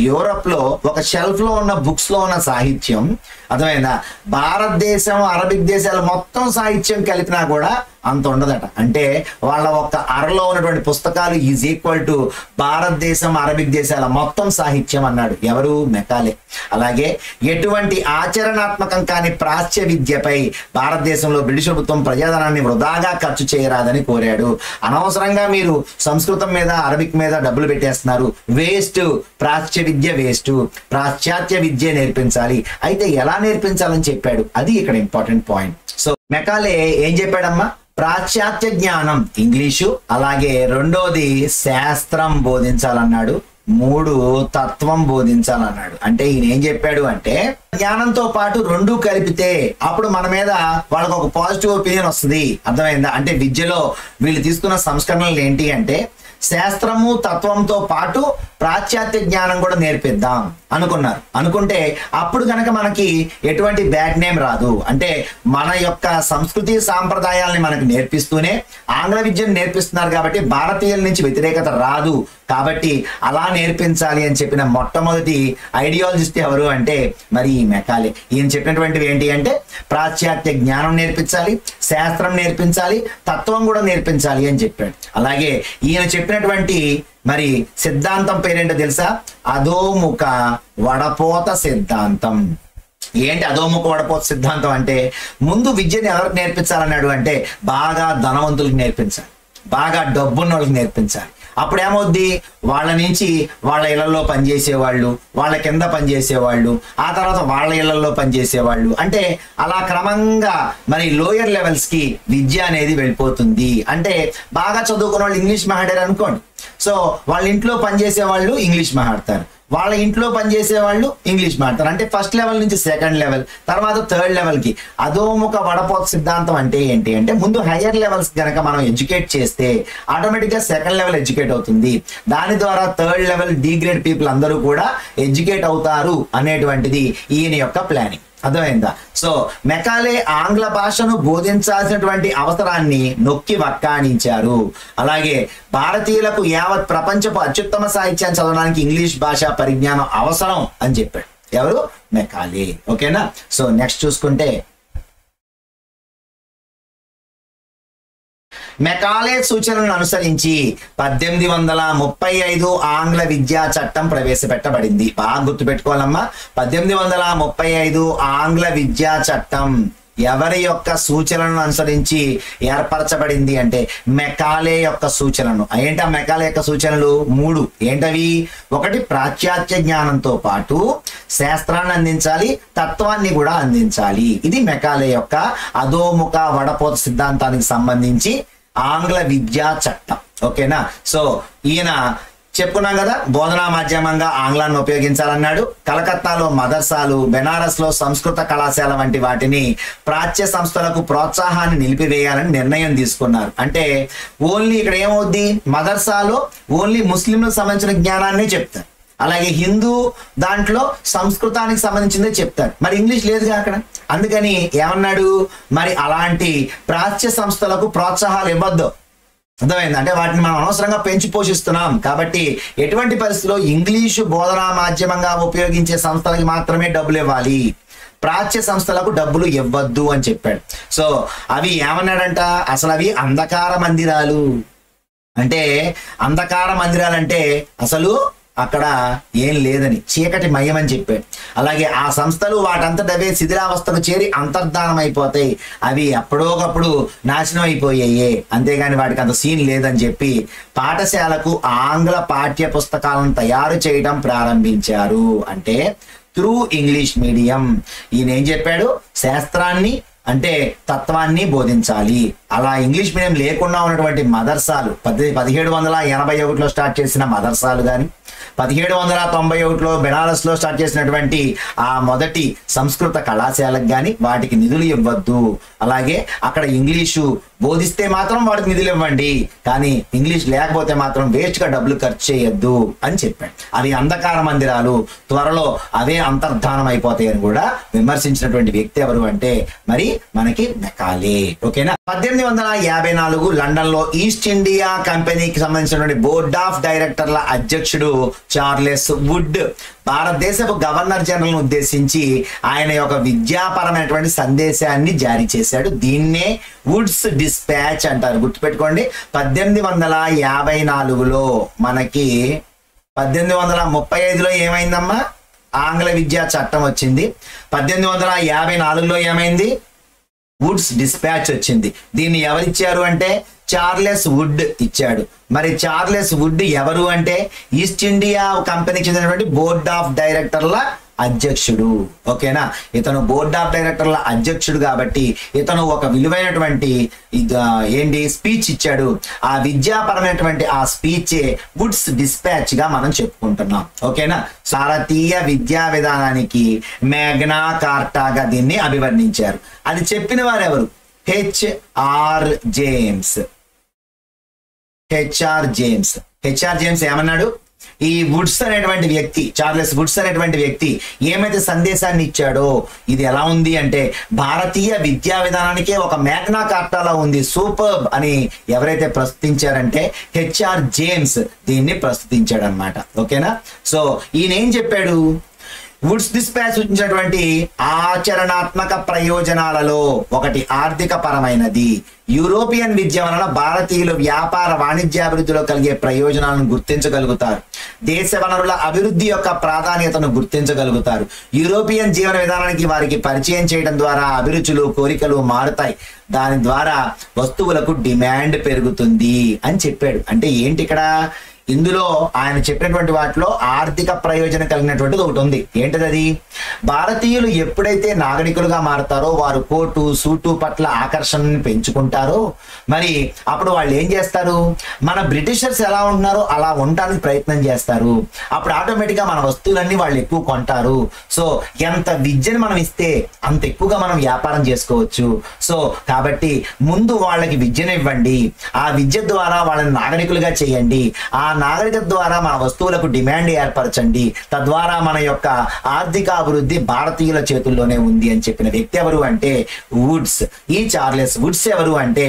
యూరప్ లో ఒక షెల్ఫ్ లో ఉన్న బుక్స్ లో ఉన్న సాహిత్యం, అర్థమైందా, భారతదేశం అరబిక్ దేశాల మొత్తం సాహిత్యం కలిపినా కూడా అంత ఉండదట. అంటే వాళ్ళ ఒక్క అరలో ఉన్నటువంటి పుస్తకాలు ఈజ్ ఈక్వల్ టు భారతదేశం అరబిక్ దేశాల మొత్తం సాహిత్యం అన్నాడు. ఎవరు? మెకాలే. అలాగే ఎటువంటి ఆచరణాత్మకం కాని ప్రాచ్య విద్యపై భారతదేశంలో బ్రిటిష్ ప్రభుత్వం ప్రజాధనాన్ని వృధాగా ఖర్చు చేయరాదని కోరాడు. అనవసరంగా మీరు సంస్కృతం మీద అరబిక్ మీద డబ్బులు పెట్టేస్తున్నారు, వేస్ట్, ప్రాచ్య విద్య వేస్ట్, పాశ్చాత్య విద్య నేర్పించాలి. అయితే ఎలా నేర్పించాలని చెప్పాడు, అది ఇక్కడ ఇంపార్టెంట్ పాయింట్. సో మెకాలే ఏం చెప్పాడమ్మా? పాశ్చాత్య జ్ఞానం ఇంగ్లీషు, అలాగే రెండోది శాస్త్రం బోధించాలన్నాడు, 3 తత్వం బోధించాలన్నాడు. అంటే ఈయన ఏం చెప్పాడు అంటే జ్ఞానంతో పాటు రెండు కలిపితే అప్పుడు మన మీద వాళ్ళకు ఒక పాజిటివ్ ఒపీనియన్ వస్తుంది. అర్థమైందా? అంటే విద్యలో వీళ్ళు తీసుకున్న సంస్కరణలు ఏంటి అంటే శాస్త్రము తత్వంతో పాటు పాశ్చాత్య జ్ఞానం కూడా నేర్పిద్దాం అనుకున్నారు. అనుకుంటే అప్పుడు కనుక మనకి ఎటువంటి బ్యాడ్ నేమ్ రాదు. అంటే మన యొక్క సంస్కృతి సాంప్రదాయాలని మనకు నేర్పిస్తూనే ఆంగ్ల విద్యను నేర్పిస్తున్నారు కాబట్టి భారతీయుల నుంచి వ్యతిరేకత రాదు. కాబట్టి అలా నేర్పించాలి అని చెప్పిన మొట్టమొదటి ఐడియాలజిస్ట్ ఎవరు అంటే మరి ఈ మెకాలే. ఈయన చెప్పినటువంటివి ఏంటి అంటే పాశ్చాత్య జ్ఞానం నేర్పించాలి, శాస్త్రం నేర్పించాలి, తత్వం కూడా నేర్పించాలి అని చెప్పాడు. అలాగే ఈయన చెప్పినటువంటి మరి సిద్ధాంతం పేరేంటో తెలుసా? అధోముఖ వడపోత సిద్ధాంతం. ఏంటి అధోముఖ వడపోత సిద్ధాంతం అంటే ముందు విద్యని ఎవరికి నేర్పించాలన్నాడు అంటే బాగా ధనవంతులకు నేర్పించాలి, బాగా డబ్బున్న వాళ్ళకి నేర్పించాలి. అప్పుడు ఏమవుద్ది, వాళ్ళ నుంచి వాళ్ళ ఇళ్లలో పనిచేసేవాళ్ళు, వాళ్ళ కింద పనిచేసేవాళ్ళు, ఆ తర్వాత వాళ్ళ ఇళ్లలో పనిచేసేవాళ్ళు, అంటే అలా క్రమంగా మరి లోయర్ లెవెల్స్ కి విద్య అనేది వెళ్ళిపోతుంది. అంటే బాగా చదువుకున్న వాళ్ళు ఇంగ్లీష్ మాట్లాడారు అనుకోండి, సో వాళ్ళ ఇంట్లో పనిచేసే వాళ్ళు ఇంగ్లీష్ మాట్లాడతారు, వాళ్ళ ఇంట్లో పనిచేసే వాళ్ళు ఇంగ్లీష్ మాట్లాడతారు. అంటే ఫస్ట్ లెవెల్ నుంచి సెకండ్ లెవెల్, తర్వాత థర్డ్ లెవెల్ కి. అధోముఖ వడపోత సిద్ధాంతం అంటే ఏంటి అంటే ముందు హయ్యర్ లెవెల్స్ కనుక మనం ఎడ్యుకేట్ చేస్తే ఆటోమేటిక్ గా సెకండ్ లెవెల్ ఎడ్యుకేట్ అవుతుంది. దాని ద్వారా third level D grade people అందరూ కూడా ఎడ్యుకేట్ అవుతారు అనేటువంటిది ఈయన యొక్క ప్లానింగ్. అర్థమైందా? సో మెకాలే ఆంగ్ల భాషను బోధించాల్సినటువంటి అవసరాన్ని నొక్కి వక్కాణించారు. అలాగే భారతీయులకు యావత్ ప్రపంచపు అత్యుత్తమ సాహిత్యాన్ని చదవడానికి ఇంగ్లీష్ భాష పరిజ్ఞానం అవసరం అని చెప్పాడు. ఎవరు? మెకాలే. ఓకేనా. సో నెక్స్ట్ చూసుకుంటే మెకాలే సూచనలను అనుసరించి 1835 ఆంగ్ల విద్యా చట్టం ప్రవేశపెట్టబడింది. బాగా గుర్తుపెట్టుకోవాలమ్మా, 1835 ఆంగ్ల విద్యా చట్టం ఎవరి యొక్క సూచనలను అనుసరించి ఏర్పరచబడింది అంటే మెకాలే యొక్క సూచనను. ఏంటా మెకాలే యొక్క సూచనలు? 3. ఏంటవి? ఒకటి, పాశ్చాత్య జ్ఞానంతో పాటు శాస్త్రాన్ని అందించాలి, తత్వాన్ని కూడా అందించాలి. ఇది మెకాలే యొక్క అధోముఖ వడపోత సిద్ధాంతానికి సంబంధించి ఆంగ్ల విద్యా చట్టం. ఓకేనా. సో ఈయన చెప్పుకున్నాం కదా, బోధనా మాధ్యమంగా ఆంగ్లాన్ని ఉపయోగించాలన్నాడు. కలకత్తాలో మదర్సాలు, బెనారస్ లో సంస్కృత కళాశాల వంటి వాటిని ప్రాచ్య సంస్థలకు ప్రోత్సాహాన్ని నిలిపివేయాలని నిర్ణయం తీసుకున్నారు. అంటే ఓన్లీ ఇక్కడ ఏమవుద్ది, మదర్సాలో ఓన్లీ ముస్లింలకు సంబంధించిన జ్ఞానాన్ని చెప్తారు, అలాగే హిందూ దాంట్లో సంస్కృతానికి సంబంధించిందే చెప్తారు. మరి ఇంగ్లీష్ లేదుగా అక్కడ. అందుకని ఏమన్నాడు, మరి అలాంటి ప్రాచ్య సంస్థలకు ప్రోత్సాహాలు ఇవ్వద్దు. అర్థమైంది? అంటే వాటిని మనం అనవసరంగా పెంచి పోషిస్తున్నాం కాబట్టి ఎటువంటి పరిస్థితుల్లో ఇంగ్లీషు బోధనా మాధ్యమంగా ఉపయోగించే సంస్థలకి మాత్రమే డబ్బులు ఇవ్వాలి, ప్రాచ్య సంస్థలకు డబ్బులు ఇవ్వద్దు అని చెప్పాడు. సో అవి ఏమన్నాడంట, అసలు అవి అంధకార మందిరాలు. అంటే అంధకార మందిరాలంటే అసలు అక్కడ ఏం లేదని, చీకటి మయం అని చెప్పాడు. అలాగే ఆ సంస్థలు వాటంతటవే శిథిలావస్థకు చేరి అంతర్ధానం అయిపోతాయి, అవి అప్పుడోకప్పుడు నాశనం అయిపోయాయి, అంతేగాని వాటికి అంత సీన్ లేదని చెప్పి పాఠశాలకు ఆంగ్ల పాఠ్య పుస్తకాలను తయారు చేయడం ప్రారంభించారు. అంటే త్రూ ఇంగ్లీష్ మీడియం. ఈయన ఏం చెప్పాడు? శాస్త్రాన్ని అంటే తత్వాన్ని బోధించాలి. అలా ఇంగ్లీష్ మీడియం లేకుండా ఉన్నటువంటి మదర్సాలు 1781లో స్టార్ట్ చేసిన మదర్సాలు కానీ, 1791లో బెనారస్లో స్టార్ట్ చేసినటువంటి ఆ మొదటి సంస్కృత కళాశాలకు కానీ వాటికి నిధులు ఇవ్వద్దు. అలాగే అక్కడ ఇంగ్లీషు బోధిస్తే మాత్రం వాటికి నిధులు ఇవ్వండి, కానీ ఇంగ్లీష్ లేకపోతే మాత్రం వేస్ట్గా డబ్బులు ఖర్చు చేయొద్దు అని చెప్పాడు. అవి అంధకార మందిరాలు, త్వరలో అవే అంతర్ధానం అయిపోతాయి అని కూడా విమర్శించినటువంటి వ్యక్తి ఎవరు అంటే మరి మనకి మెకాలే. ఓకేనా. 1854 లండన్ లో ఈస్ట్ ఇండియా కంపెనీకి సంబంధించినటువంటి బోర్డ్ ఆఫ్ డైరెక్టర్ల అధ్యక్షుడు చార్లెస్ వుడ్ భారతదేశపు గవర్నర్ జనరల్ ఉద్దేశించి ఆయన యొక్క విద్యాపరమైనటువంటి సందేశాన్ని జారీ చేశాడు. దీన్నే వుడ్స్ డిస్పాచ్ అంటారు. గుర్తుపెట్టుకోండి. 1854లో మనకి 1835లో ఏమైందమ్మా? ఆంగ్ల విద్యా చట్టం వచ్చింది. 1854లో ఏమైంది? వుడ్స్ డిస్పాచ్ వచ్చింది. దీన్ని ఎవరిచ్చారు అంటే చార్లెస్ వుడ్ ఇచ్చాడు. మరి చార్లెస్ వుడ్ ఎవరు అంటే ఈస్ట్ ఇండియా కంపెనీకి చెందినటువంటి బోర్డ్ ఆఫ్ డైరెక్టర్ల అధ్యక్షుడు. ఓకేనా. ఇతను బోర్డ్ ఆఫ్ డైరెక్టర్ల అధ్యక్షుడు కాబట్టి ఇతను ఒక విలువైనటువంటి ఏంటి స్పీచ్ ఇచ్చాడు. ఆ విద్యాపరమైనటువంటి ఆ స్పీచే వుడ్స్ డిస్పాచ్ గా మనం చెప్పుకుంటున్నాం. ఓకేనా. భారతీయ విద్యా విధానానికి మ్యాగ్నా కార్టాగా దీన్ని అభివర్ణించారు. అది చెప్పిన వారు ఎవరు? HR James. హెచ్ఆర్ జేమ్స్ ఏమన్నాడు? ఈ వుడ్స్ అనేటువంటి వ్యక్తి, చార్లెస్ వుడ్స్ అనేటువంటి వ్యక్తి ఏమైతే సందేశాన్ని ఇచ్చాడో ఇది ఎలా ఉంది అంటే భారతీయ విద్యా విధానానికే ఒక మ్యాగ్నా కార్టాలా ఉంది, సూపర్బ్ అని ఎవరైతే ప్రస్తుతించారంటే హెచ్ఆర్ జేమ్స్ దీన్ని ప్రస్తుతించాడు అనమాట. ఓకేనా. సో ఈయన ఏం చెప్పాడు? వుడ్స్ డిస్పాచ్ సూచించినటువంటి ఆచరణాత్మక ప్రయోజనాలలో ఒకటి ఆర్థిక పరమైనది. యూరోపియన్ విద్య వలన భారతీయులు వ్యాపార వాణిజ్యాభివృద్ధిలో కలిగే ప్రయోజనాలను గుర్తించగలుగుతారు. దేశ వనరుల అభివృద్ధి యొక్క ప్రాధాన్యతను గుర్తించగలుగుతారు. యూరోపియన్ జీవన విధానానికి వారికి పరిచయం చేయడం ద్వారా అభిరుచులు, కోరికలు మారుతాయి. దాని ద్వారా వస్తువులకు డిమాండ్ పెరుగుతుంది అని చెప్పాడు. అంటే ఏంటి ఇక్కడ? ఇందులో ఆయన చెప్పినటువంటి వాటిలో ఆర్థిక ప్రయోజనం కలిగినటువంటిది ఒకటి ఉంది. ఏంటిది అది? భారతీయులు ఎప్పుడైతే నాగరికులుగా మారుతారో వారు కోటు సూటు పట్ల ఆకర్షణని పెంచుకుంటారో మరి అప్పుడు వాళ్ళు ఏం చేస్తారు? మన బ్రిటిషర్స్ ఎలా ఉంటున్నారో అలా ఉండడానికి ప్రయత్నం చేస్తారు. అప్పుడు ఆటోమేటిక్గా మన వస్తువులన్నీ వాళ్ళు ఎక్కువ కొంటారు. సో ఎంత విద్యను మనం ఇస్తే అంత ఎక్కువగా మనం వ్యాపారం చేసుకోవచ్చు. సో కాబట్టి ముందు వాళ్ళకి విద్యను ఇవ్వండి, ఆ విద్య ద్వారా వాళ్ళని నాగరికులుగా చేయండి, ఆ నాగరికత ద్వారా మన వస్తువులకు డిమాండ్ ఏర్పరచండి, తద్వారా మన యొక్క ఆర్థిక అభివృద్ధి భారతీయుల చేతుల్లోనే ఉంది అని చెప్పిన వ్యక్తి ఎవరు అంటే వుడ్స్. ఈ చార్లెస్ వుడ్స్ ఎవరు అంటే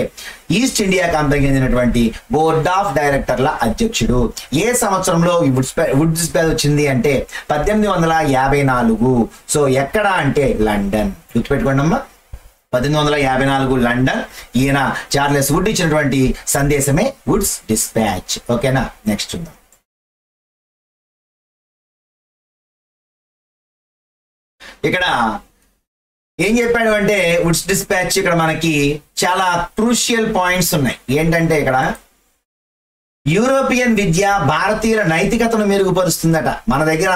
ఈస్ట్ ఇండియా కంపెనీకి చెందినటువంటి బోర్డ్ ఆఫ్ డైరెక్టర్ల అధ్యక్షుడు. ఏ సంవత్సరంలో వుడ్స్ డిస్పాచ్ వచ్చింది అంటే 1854. సో ఎక్కడ అంటే లండన్. గుర్తుపెట్టుకోండి అమ్మా, 1854 లండన్. ఈయన చార్లెస్ వుడ్ ఇచ్చినటువంటి సందేశమే వుడ్స్ డిస్పాచ్. ఓకేనా. నెక్స్ట్ చూద్దాం. ఇక్కడ ఏం చెప్పాడు అంటే వుడ్స్ డిస్పాచ్ ఇక్కడ మనకి చాలా క్రూషియల్ పాయింట్స్ ఉన్నాయి. ఏంటంటే ఇక్కడ యూరోపియన్ విద్య భారతీయుల నైతికతను మెరుగుపరుస్తుందట. మన దగ్గర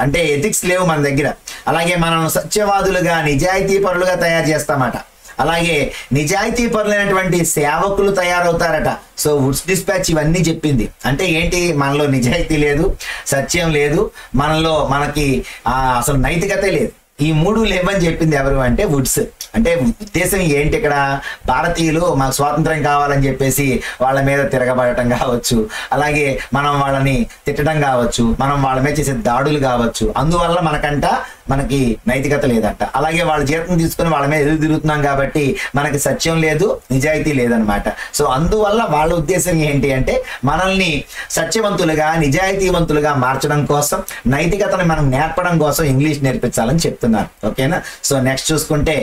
అంటే ఎథిక్స్ లేవు మన దగ్గర. అలాగే మనం సత్యవాదులుగా నిజాయితీ పరులుగా తయారు చేస్తామట. అలాగే నిజాయితీ పరులైనటువంటి సేవకులు తయారవుతారట. సో వుడ్స్ డిస్పాచ్ ఇవన్నీ చెప్పింది. అంటే ఏంటి? మనలో నిజాయితీ లేదు, సత్యం లేదు, మనకి అసలు నైతికతే లేదు. ఈ మూడు లేవని చెప్పింది ఎవరు అంటే వుడ్స్. అంటే ఉద్దేశం ఏంటి? ఇక్కడ భారతీయులు మాకు స్వాతంత్రం కావాలని చెప్పేసి వాళ్ళ మీద తిరగబడటం కావచ్చు, అలాగే మనం వాళ్ళని తిట్టడం కావచ్చు, మనం వాళ్ళ మీద చేసే దాడులు కావచ్చు. అందువల్ల మనకి నైతికత లేదంట. అలాగే వాళ్ళ జీతం తీసుకుని వాళ్ళ మీద ఎదురు తిరుగుతున్నాం కాబట్టి మనకి సత్యం లేదు, నిజాయితీ లేదనమాట. సో అందువల్ల వాళ్ళ ఉద్దేశం ఏంటి అంటే మనల్ని సత్యవంతులుగా నిజాయితీవంతులుగా మార్చడం కోసం, నైతికతను మనం నేర్పడం కోసం ఇంగ్లీష్ నేర్పించాలని చెప్తున్నారు. ఓకేనా. సో నెక్స్ట్ చూసుకుంటే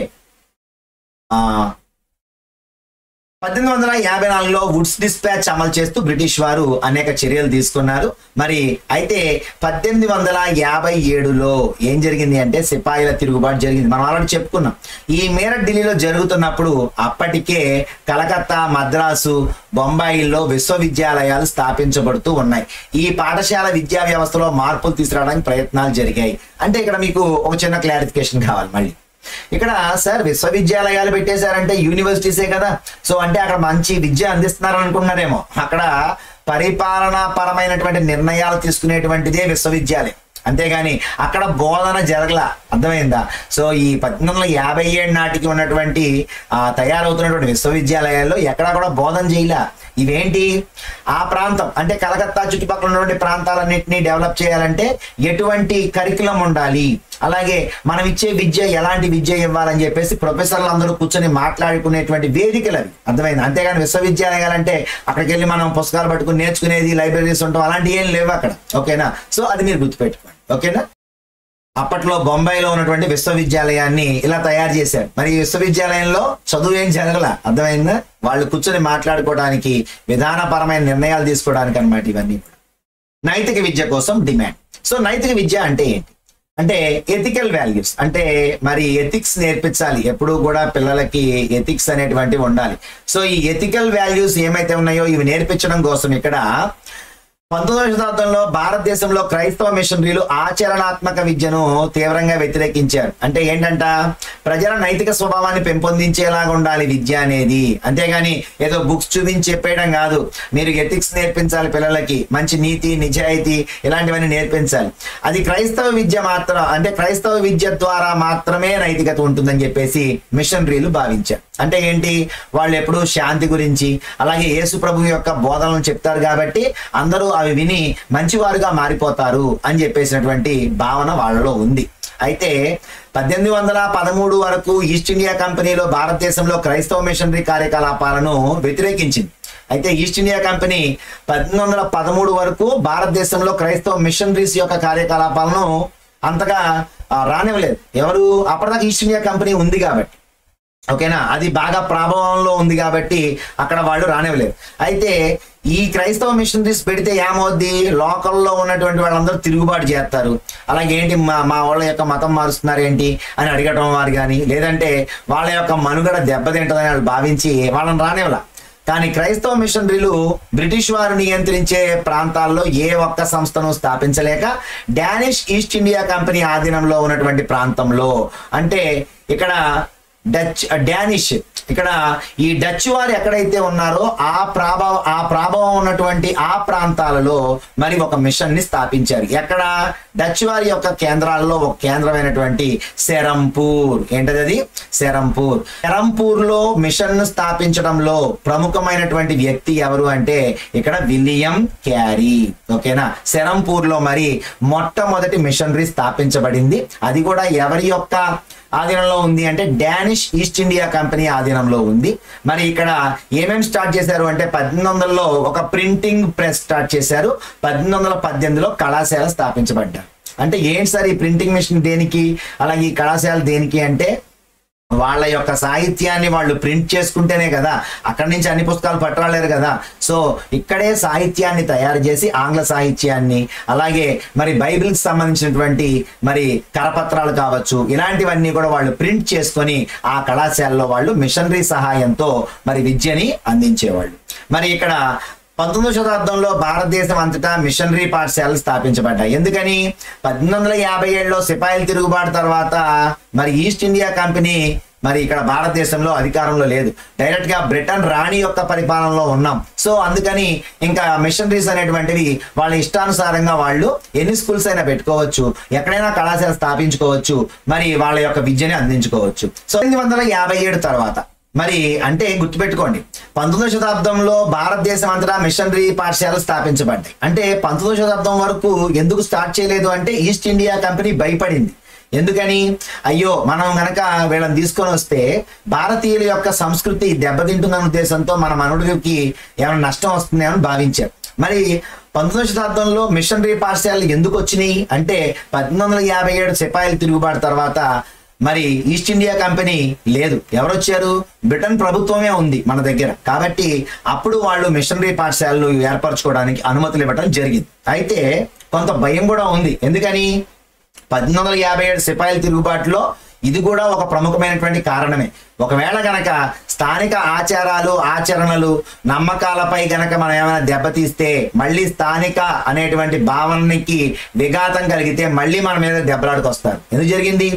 1854లో వుడ్స్ డిస్పాచ్ అమలు చేస్తూ బ్రిటిష్ వారు అనేక చర్యలు తీసుకున్నారు. మరి అయితే 1857లో ఏం జరిగింది అంటే సిపాయిల తిరుగుబాటు జరిగింది. మనం ఆల్రెడీ చెప్పుకున్నాం. ఈ మీరట్ ఢిల్లీలో జరుగుతున్నప్పుడు అప్పటికే కలకత్తా, మద్రాసు, బొంబాయిల్లో విశ్వవిద్యాలయాలు స్థాపించబడుతూ ఉన్నాయి. ఈ పాఠశాల విద్యా వ్యవస్థలో మార్పులు తీసుకురావడానికి ప్రయత్నాలు జరిగాయి. అంటే ఇక్కడ మీకు ఒక చిన్న క్లారిఫికేషన్ కావాలి. మళ్ళీ ఇక్కడ సార్ విశ్వవిద్యాలయాలు పెట్టేశారంటే యూనివర్సిటీసే కదా, సో అంటే అక్కడ మంచి విద్య అందిస్తున్నారు అనుకుంటున్నారేమో. అక్కడ పరిపాలనా పరమైనటువంటి నిర్ణయాలు తీసుకునేటువంటిదే విశ్వవిద్యాలయం, అంతేగాని అక్కడ బోధన జరగల. అర్థమైందా? సో ఈ 1857 నాటికి ఉన్నటువంటి తయారవుతున్నటువంటి విశ్వవిద్యాలయాల్లో ఎక్కడా కూడా బోధన చేయలే. ఇవేంటి, ఆ ప్రాంతం అంటే కలకత్తా చుట్టుపక్కల ఉన్నటువంటి ప్రాంతాలన్నింటినీ డెవలప్ చేయాలంటే ఎటువంటి కరికులం ఉండాలి, అలాగే మనం ఇచ్చే విద్య ఎలాంటి విద్య ఇవ్వాలని చెప్పేసి ప్రొఫెసర్లు అందరూ కూర్చొని మాట్లాడుకునేటువంటి వేదికలు అవి. అర్థమైంది? అంతేగాని విశ్వవిద్యాలయాలు అంటే అక్కడికి వెళ్ళి మనం పుస్తకాలు పట్టుకుని నేర్చుకునేది, లైబ్రరీస్ ఉంటాం, అలాంటివి ఏం లేవు అక్కడ. ఓకేనా? సో అది మీరు గుర్తుపెట్టుకోండి. ఓకేనా? అప్పట్లో బొంబాయిలో ఉన్నటువంటి విశ్వవిద్యాలయాన్ని ఇలా తయారు చేశారు. మరి ఈ విశ్వవిద్యాలయంలో చదువు ఏం జరగల. అర్థమైందా? వాళ్ళు కూర్చొని మాట్లాడుకోవడానికి, విధానపరమైన నిర్ణయాలు తీసుకోవడానికి అన్నమాట ఇవన్నీ. నైతిక విద్య కోసం డిమాండ్. సో నైతిక విద్య అంటే ఏంటి అంటే ఎథికల్ వాల్యూస్, అంటే మరి ఎథిక్స్ నేర్పించాలి. ఎప్పుడు కూడా పిల్లలకి ఎథిక్స్ అనేటువంటివి ఉండాలి. సో ఈ ఎథికల్ వాల్యూస్ ఏమైతే ఉన్నాయో ఇవి నేర్పించడం కోసం ఇక్కడ 19వ శతాబ్దంలో భారతదేశంలో క్రైస్తవ మిషనరీలు ఆచరణాత్మక విద్యను తీవ్రంగా వ్యతిరేకించారు. అంటే ఏంటంట, ప్రజల నైతిక స్వభావాన్ని పెంపొందించేలాగా ఉండాలి విద్య అనేది, అంతేగాని ఏదో బుక్స్ చూపించి చెప్పేయడం కాదు. మీరు ఎథిక్స్ నేర్పించాలి పిల్లలకి, మంచి నీతి, నిజాయితీ ఇలాంటివన్నీ నేర్పించాలి. అది క్రైస్తవ విద్య మాత్రం, అంటే క్రైస్తవ విద్య ద్వారా మాత్రమే నైతికత ఉంటుందని చెప్పేసి మిషనరీలు భావించారు. అంటే ఏంటి, వాళ్ళు ఎప్పుడు శాంతి గురించి, అలాగే యేసు ప్రభు యొక్క బోధనలు చెప్తారు కాబట్టి అందరూ అవి విని మంచివారుగా మారిపోతారు అని చెప్పేసినటువంటి భావన వాళ్ళలో ఉంది. అయితే 1813 వరకు ఈస్ట్ ఇండియా కంపెనీలో భారతదేశంలో క్రైస్తవ మిషనరీ కార్యకలాపాలను వ్యతిరేకించింది. అయితే ఈస్ట్ ఇండియా కంపెనీ 1813 వరకు భారతదేశంలో క్రైస్తవ మిషనరీస్ యొక్క కార్యకలాపాలను అంతగా రానివ్వలేదు. ఎవరు, అప్పటిదాకా ఈస్ట్ ఇండియా కంపెనీ ఉంది కాబట్టి. ఓకేనా? అది బాగా ప్రభావంలో ఉంది కాబట్టి అక్కడ వాళ్ళు రానివ్వలేదు. అయితే ఈ క్రైస్తవ మిషనరీస్ పెడితే ఏమవుద్ది, లోకల్లో ఉన్నటువంటి వాళ్ళందరూ తిరుగుబాటు చేస్తారు. అలాగే ఏంటి మా వాళ్ళ యొక్క మతం మారుస్తున్నారు ఏంటి అని అడగటం వారు కానీ, లేదంటే వాళ్ళ యొక్క మనుగడ దెబ్బతింటదని వాళ్ళు భావించి వాళ్ళని రానివ్వాల. కానీ క్రైస్తవ మిషనరీలు బ్రిటిష్ వారు నియంత్రించే ప్రాంతాల్లో ఏ ఒక్క సంస్థను స్థాపించలేక డానిష్ ఈస్ట్ ఇండియా కంపెనీ ఆధీనంలో ఉన్నటువంటి ప్రాంతంలో, అంటే ఇక్కడ డానిష్, ఇక్కడ ఈ డచ్ వారు ఎక్కడైతే ఉన్నారో ఆ ప్రాభావం ఉన్నటువంటి ఆ ప్రాంతాలలో మరి ఒక మిషన్ ని స్థాపించారు. ఎక్కడ, డచ్ వారి యొక్క కేంద్రాల్లో ఒక కేంద్రమైనటువంటి సెరంపూర్. ఏంటది? అది సెరంపూర్. సెరంపూర్ లో మిషన్ ను స్థాపించడంలో ప్రముఖమైనటువంటి వ్యక్తి ఎవరు అంటే ఇక్కడ విలియం క్యారీ. ఓకేనా? సెరంపూర్ లో మరి మొట్టమొదటి మిషనరీ స్థాపించబడింది. అది కూడా ఎవరి యొక్క ఆధీనంలో ఉంది అంటే డానిష్ ఈస్ట్ ఇండియా కంపెనీ ఆధీనంలో ఉంది. మరి ఇక్కడ ఏమేమి స్టార్ట్ చేశారు అంటే 1800లో ఒక ప్రింటింగ్ ప్రెస్ స్టార్ట్ చేశారు. 1818లో కళాశాల స్థాపించబడ్డారు. అంటే ఏంటి సార్ ఈ ప్రింటింగ్ మిషన్ దేనికి, అలాగే ఈ కళాశాల దేనికి అంటే వాళ్ళ యొక్క సాహిత్యాన్ని వాళ్ళు ప్రింట్ చేసుకుంటేనే కదా, అక్కడి నుంచి అన్ని పుస్తకాలు పట్టరాలేరు కదా. సో ఇక్కడే సాహిత్యాన్ని తయారు చేసి ఆంగ్ల సాహిత్యాన్ని, అలాగే మరి బైబిల్కి సంబంధించినటువంటి మరి కరపత్రాలు కావచ్చు, ఇలాంటివన్నీ కూడా వాళ్ళు ప్రింట్ చేసుకొని ఆ కళాశాలలో వాళ్ళు మిషనరీ సహాయంతో మరి విద్యని అందించేవాళ్ళు. మరి ఇక్కడ 19వ శతాబ్దంలో భారతదేశం అంతటా మిషనరీ పాఠశాలలు స్థాపించబడ్డాయి. ఎందుకని, 1857లో సిపాయిల తిరుగుబాటు తర్వాత మరి ఈస్ట్ ఇండియా కంపెనీ మరి ఇక్కడ భారతదేశంలో అధికారంలో లేదు, డైరెక్ట్ గా బ్రిటన్ రాణి యొక్క పరిపాలనలో ఉన్నాం. సో అందుకని ఇంకా మిషనరీస్ అనేటువంటివి వాళ్ళ ఇష్టానుసారంగా వాళ్ళు ఎన్ని స్కూల్స్ అయినా పెట్టుకోవచ్చు, ఎక్కడైనా కళాశాల స్థాపించుకోవచ్చు, మరి వాళ్ళ యొక్క విద్యని అందించుకోవచ్చు. సో 1957 తర్వాత మరి అంటే గుర్తుపెట్టుకోండి, 19వ శతాబ్దంలో భారతదేశం అంతటా మిషనరీ పాఠశాలలు స్థాపించబడ్డాయి. అంటే 19వ శతాబ్దం వరకు ఎందుకు స్టార్ట్ చేయలేదు అంటే ఈస్ట్ ఇండియా కంపెనీ భయపడింది. ఎందుకని, అయ్యో మనం గనక వీళ్ళని తీసుకొని వస్తే భారతీయుల యొక్క సంస్కృతి దెబ్బతింటుందన్న ఉద్దేశంతో మన మనుడికి ఏమైనా నష్టం వస్తుందేమని భావించారు. మరి 19వ శతాబ్దంలో మిషనరీ పాఠశాలలు ఎందుకు వచ్చినాయి అంటే 1857 సిపాయిల తిరుగుబాటు తర్వాత మరి ఈస్ట్ ఇండియా కంపెనీ లేదు, ఎవరు వచ్చారు? బ్రిటన్ ప్రభుత్వమే ఉంది మన దగ్గర. కాబట్టి అప్పుడు వాళ్ళు మిషనరీ పాఠశాలలు ఏర్పరచుకోవడానికి అనుమతులు ఇవ్వడం జరిగింది. అయితే కొంత భయం కూడా ఉంది. ఎందుకని? 1857 సిపాయిల తిరుగుబాటులో ఇది కూడా ఒక ప్రముఖమైనటువంటి కారణమే. ఒకవేళ గనక స్థానిక ఆచారాలు, ఆచరణలు, నమ్మకాలపై గనక మనం ఏమైనా దెబ్బతీస్తే, మళ్ళీ స్థానిక అనేటువంటి భావనకి విఘాతం కలిగితే మళ్ళీ మన మీద దెబ్బలాడుకొస్తారు. ఎందుకు జరిగింది?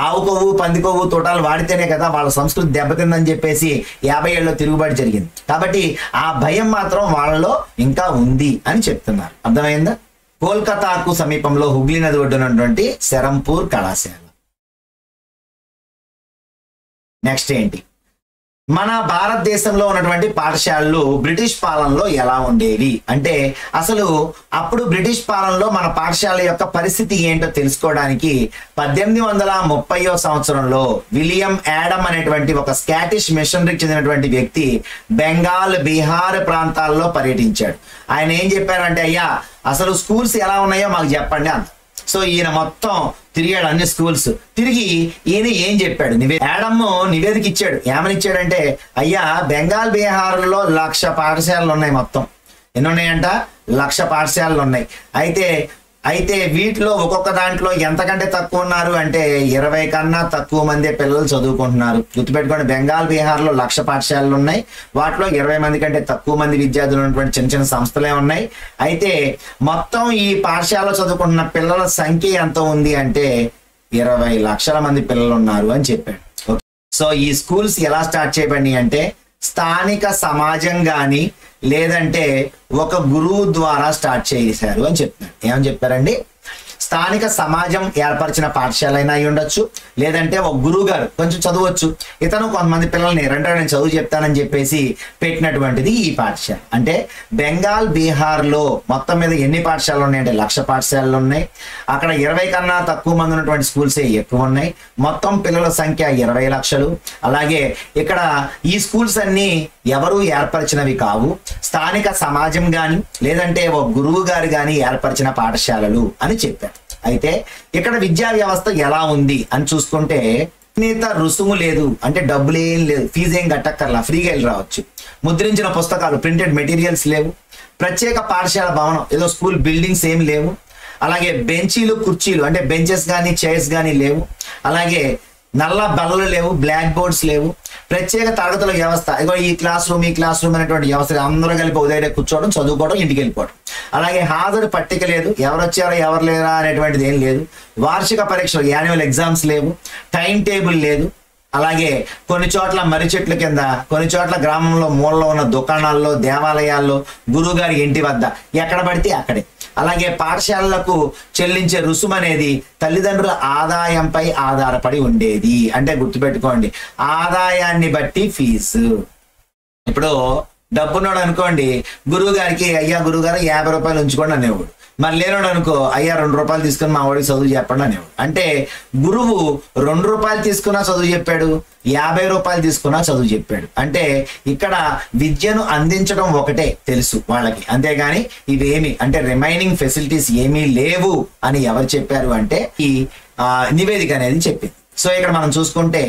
ఆవు కొవ్వు, పంది కొవ్వు, తోటాలు వాడితేనే కదా వాళ్ళ సంస్కృతి దెబ్బతిందని చెప్పేసి 57లో తిరుగుబాటు జరిగింది. కాబట్టి ఆ భయం మాత్రం వాళ్ళలో ఇంకా ఉంది అని చెప్తున్నారు. అర్థమైందా? కోల్కతాకు సమీపంలో హుగ్లీ నది ఒడ్డునటువంటి సెరంపూర్ కళాశాల. నెక్స్ట్ ఏంటి? మన భారతదేశంలో ఉన్నటువంటి పాఠశాలలు బ్రిటిష్ పాలనలో ఎలా ఉండేవి అంటే, అసలు అప్పుడు బ్రిటిష్ పాలనలో మన పాఠశాల యొక్క పరిస్థితి ఏంటో తెలుసుకోవడానికి 1830వ సంవత్సరంలో విలియం యాడమ్ అనేటువంటి ఒక స్కాటిష్ మిషనరీకి చెందినటువంటి వ్యక్తి బెంగాల్, బీహార్ ప్రాంతాల్లో పర్యటించాడు. ఆయన ఏం చెప్పారంటే, అయ్యా అసలు స్కూల్స్ ఎలా ఉన్నాయో మాకు చెప్పండి అంత. సో ఈయన మొత్తం తిరిగాడు, అన్ని స్కూల్స్ తిరిగి ఈయన ఏం చెప్పాడు, యాడమ్ నివేదిక ఇచ్చాడు. ఏమని ఇచ్చాడంటే, అయ్యా బెంగాల్, బీహార్లో 1,00,000 పాఠశాలలు ఉన్నాయి. మొత్తం ఎన్ని ఉన్నాయంట? 1,00,000 పాఠశాలలు ఉన్నాయి. అయితే వీటిలో ఒక్కొక్క దాంట్లో ఎంతకంటే తక్కువ ఉన్నారు అంటే 20 కన్నా తక్కువ మంది పిల్లలు చదువుకుంటున్నారు. గుర్తుపెట్టుకోండి, బెంగాల్, బీహార్లో 1,00,000 పాఠశాలలు ఉన్నాయి. వాటిలో 20 మంది కంటే తక్కువ మంది విద్యార్థులు ఉన్నటువంటి చిన్న చిన్న సంస్థలే ఉన్నాయి. అయితే మొత్తం ఈ పాఠశాలలో చదువుకుంటున్న పిల్లల సంఖ్య ఎంత ఉంది అంటే 20 లక్షల మంది పిల్లలు ఉన్నారు అని చెప్పాడు. సో ఈ స్కూల్స్ ఎలా స్టార్ట్ చేయబడినాయి అంటే, స్థానిక సమాజం కానీ లేదంటే ఒక గురువు ద్వారా స్టార్ట్ చేశారు అని చెప్తారు. ఏమని చెప్పారండి? స్థానిక సమాజం ఏర్పరిచిన పాఠశాల అయినా అయి ఉండొచ్చు, లేదంటే ఒక గురువు గారు కొంచెం చదవచ్చు, ఇతను కొంతమంది పిల్లల్ని నేను చదువు చెప్తానని చెప్పేసి పెట్టినటువంటిది ఈ పాఠశాల. అంటే బెంగాల్, బీహార్లో మొత్తం మీద ఎన్ని పాఠశాలలు ఉన్నాయంటే 1,00,000 పాఠశాలలు ఉన్నాయి. అక్కడ 20 కన్నా తక్కువ మంది ఉన్నటువంటి స్కూల్సే ఎక్కువ ఉన్నాయి. మొత్తం పిల్లల సంఖ్య 20 లక్షలు. అలాగే ఇక్కడ ఈ స్కూల్స్ అన్ని ఎవరు ఏర్పరిచినవి కావు, స్థానిక సమాజం కానీ లేదంటే ఒక గురువు గారు కానీ ఏర్పరిచిన పాఠశాలలు అని చెప్పారు. అయితే ఇక్కడ విద్యా వ్యవస్థ ఎలా ఉంది అని చూసుకుంటే, నేత రుసుము లేదు, అంటే డబ్బులు ఏం లేదు, ఫీజు ఏం కట్టక్కర్లా, ఫ్రీగా వెళ్ళి రావచ్చు. ముద్రించిన పుస్తకాలు, ప్రింటెడ్ మెటీరియల్స్ లేవు. ప్రత్యేక పాఠశాల భవనం, ఏదో స్కూల్ బిల్డింగ్స్ ఏమి లేవు. అలాగే బెంచీలు, కుర్చీలు అంటే బెంచెస్ కానీ చైర్స్ కానీ లేవు. అలాగే నల్ల బల్లలు లేవు, బ్లాక్ బోర్డ్స్ లేవు. ప్రత్యేక తరగతుల వ్యవస్థ, ఇగో ఈ క్లాస్ రూమ్ అనేటువంటి వ్యవస్థ, అందరూ కలిపి ఉదయం కూర్చోవడం, చదువుకోవడం, ఇంటికి వెళ్ళిపోవడం. అలాగే హాజరు పట్టిక లేదు, ఎవరు వచ్చారో ఎవరు లేరా అనేటువంటిది ఏం లేదు. వార్షిక పరీక్షలు, యాన్యువల్ ఎగ్జామ్స్ లేవు. టైం టేబుల్ లేదు. అలాగే కొన్ని చోట్ల మర్రి చెట్ల కింద, కొన్ని చోట్ల గ్రామంలో మూలలో ఉన్న దుకాణాల్లో, దేవాలయాల్లో, గురువుగారి ఇంటి వద్ద, ఎక్కడ పడితే అక్కడే. అలాగే పాఠశాలలకు చెల్లించే రుసుము అనేది తల్లిదండ్రుల ఆదాయంపై ఆధారపడి ఉండేది. అంటే గుర్తుపెట్టుకోండి, ఆదాయాన్ని బట్టి ఫీజు. ఇప్పుడు డబ్బున్నాడు అనుకోండి, గురువు గారికి అయ్యా గురువుగారు 50 రూపాయలు ఉంచుకోండి అనేవాడు. మరి లేనాడు అనుకో, అయ్యా 2 రూపాయలు తీసుకుని మా వాడికి చదువు చెప్పండి అనేవాడు. అంటే గురువు 2 రూపాయలు తీసుకున్నా చదువు చెప్పాడు, 50 రూపాయలు తీసుకున్నా చదువు చెప్పాడు. అంటే ఇక్కడ విద్యను అందించడం ఒకటే తెలుసు వాళ్ళకి, అంతేగాని ఇవేమి అంటే రిమైనింగ్ ఫెసిలిటీస్ ఏమీ లేవు అని ఎవరు చెప్పారు అంటే ఈ నివేదిక అనేది చెప్పింది. సో ఇక్కడ మనం చూసుకుంటే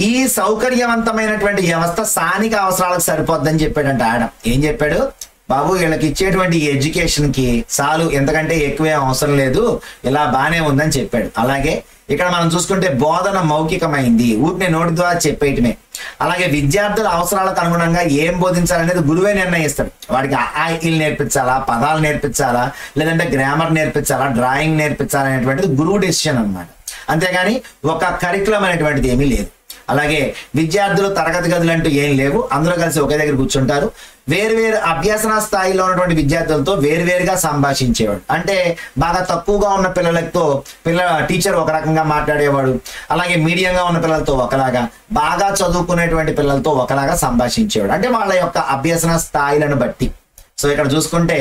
ఈ సౌకర్యవంతమైనటువంటి వ్యవస్థ స్థానిక అవసరాలకు సరిపోద్దని చెప్పాడంట ఆడం. ఏం చెప్పాడు? బాబు వీళ్ళకి ఇచ్చేటువంటి ఈ ఎడ్యుకేషన్ కి చాలు, ఎంతకంటే ఎక్కువే అవసరం లేదు, ఇలా బానే ఉందని చెప్పాడు. అలాగే ఇక్కడ మనం చూసుకుంటే బోధన మౌఖికమైంది, ఊరిని నోటి ద్వారా చెప్పేయటమే. అలాగే విద్యార్థుల అవసరాలకు అనుగుణంగా ఏం బోధించాలనేది గురువే నిర్ణయిస్తాడు. వాడికి ఆయిలు నేర్పించాలా, పదాలు నేర్పించాలా, లేదంటే గ్రామర్ నేర్పించాలా, డ్రాయింగ్ నేర్పించాలా అనేటువంటిది గురువు డెసిషన్ అన్నమాట. అంతేగాని ఒక కరికులం అనేటువంటిది ఏమీ లేదు. అలాగే విద్యార్థులు తరగతి గదులు అంటూ ఏం లేవు, అందరూ కలిసి ఒకే దగ్గర కూర్చుంటారు. వేరువేరు అభ్యసన స్థాయిలో ఉన్నటువంటి విద్యార్థులతో వేరువేరుగా సంభాషించేవాడు. అంటే బాగా తక్కువగా ఉన్న పిల్లలతో టీచర్ ఒక రకంగా మాట్లాడేవాడు. అలాగే మీడియంగా ఉన్న పిల్లలతో ఒకలాగా, బాగా చదువుకునేటువంటి పిల్లలతో ఒకలాగా సంభాషించేవాడు. అంటే వాళ్ళ యొక్క అభ్యసన స్థాయిలను బట్టి. సో ఇక్కడ చూసుకుంటే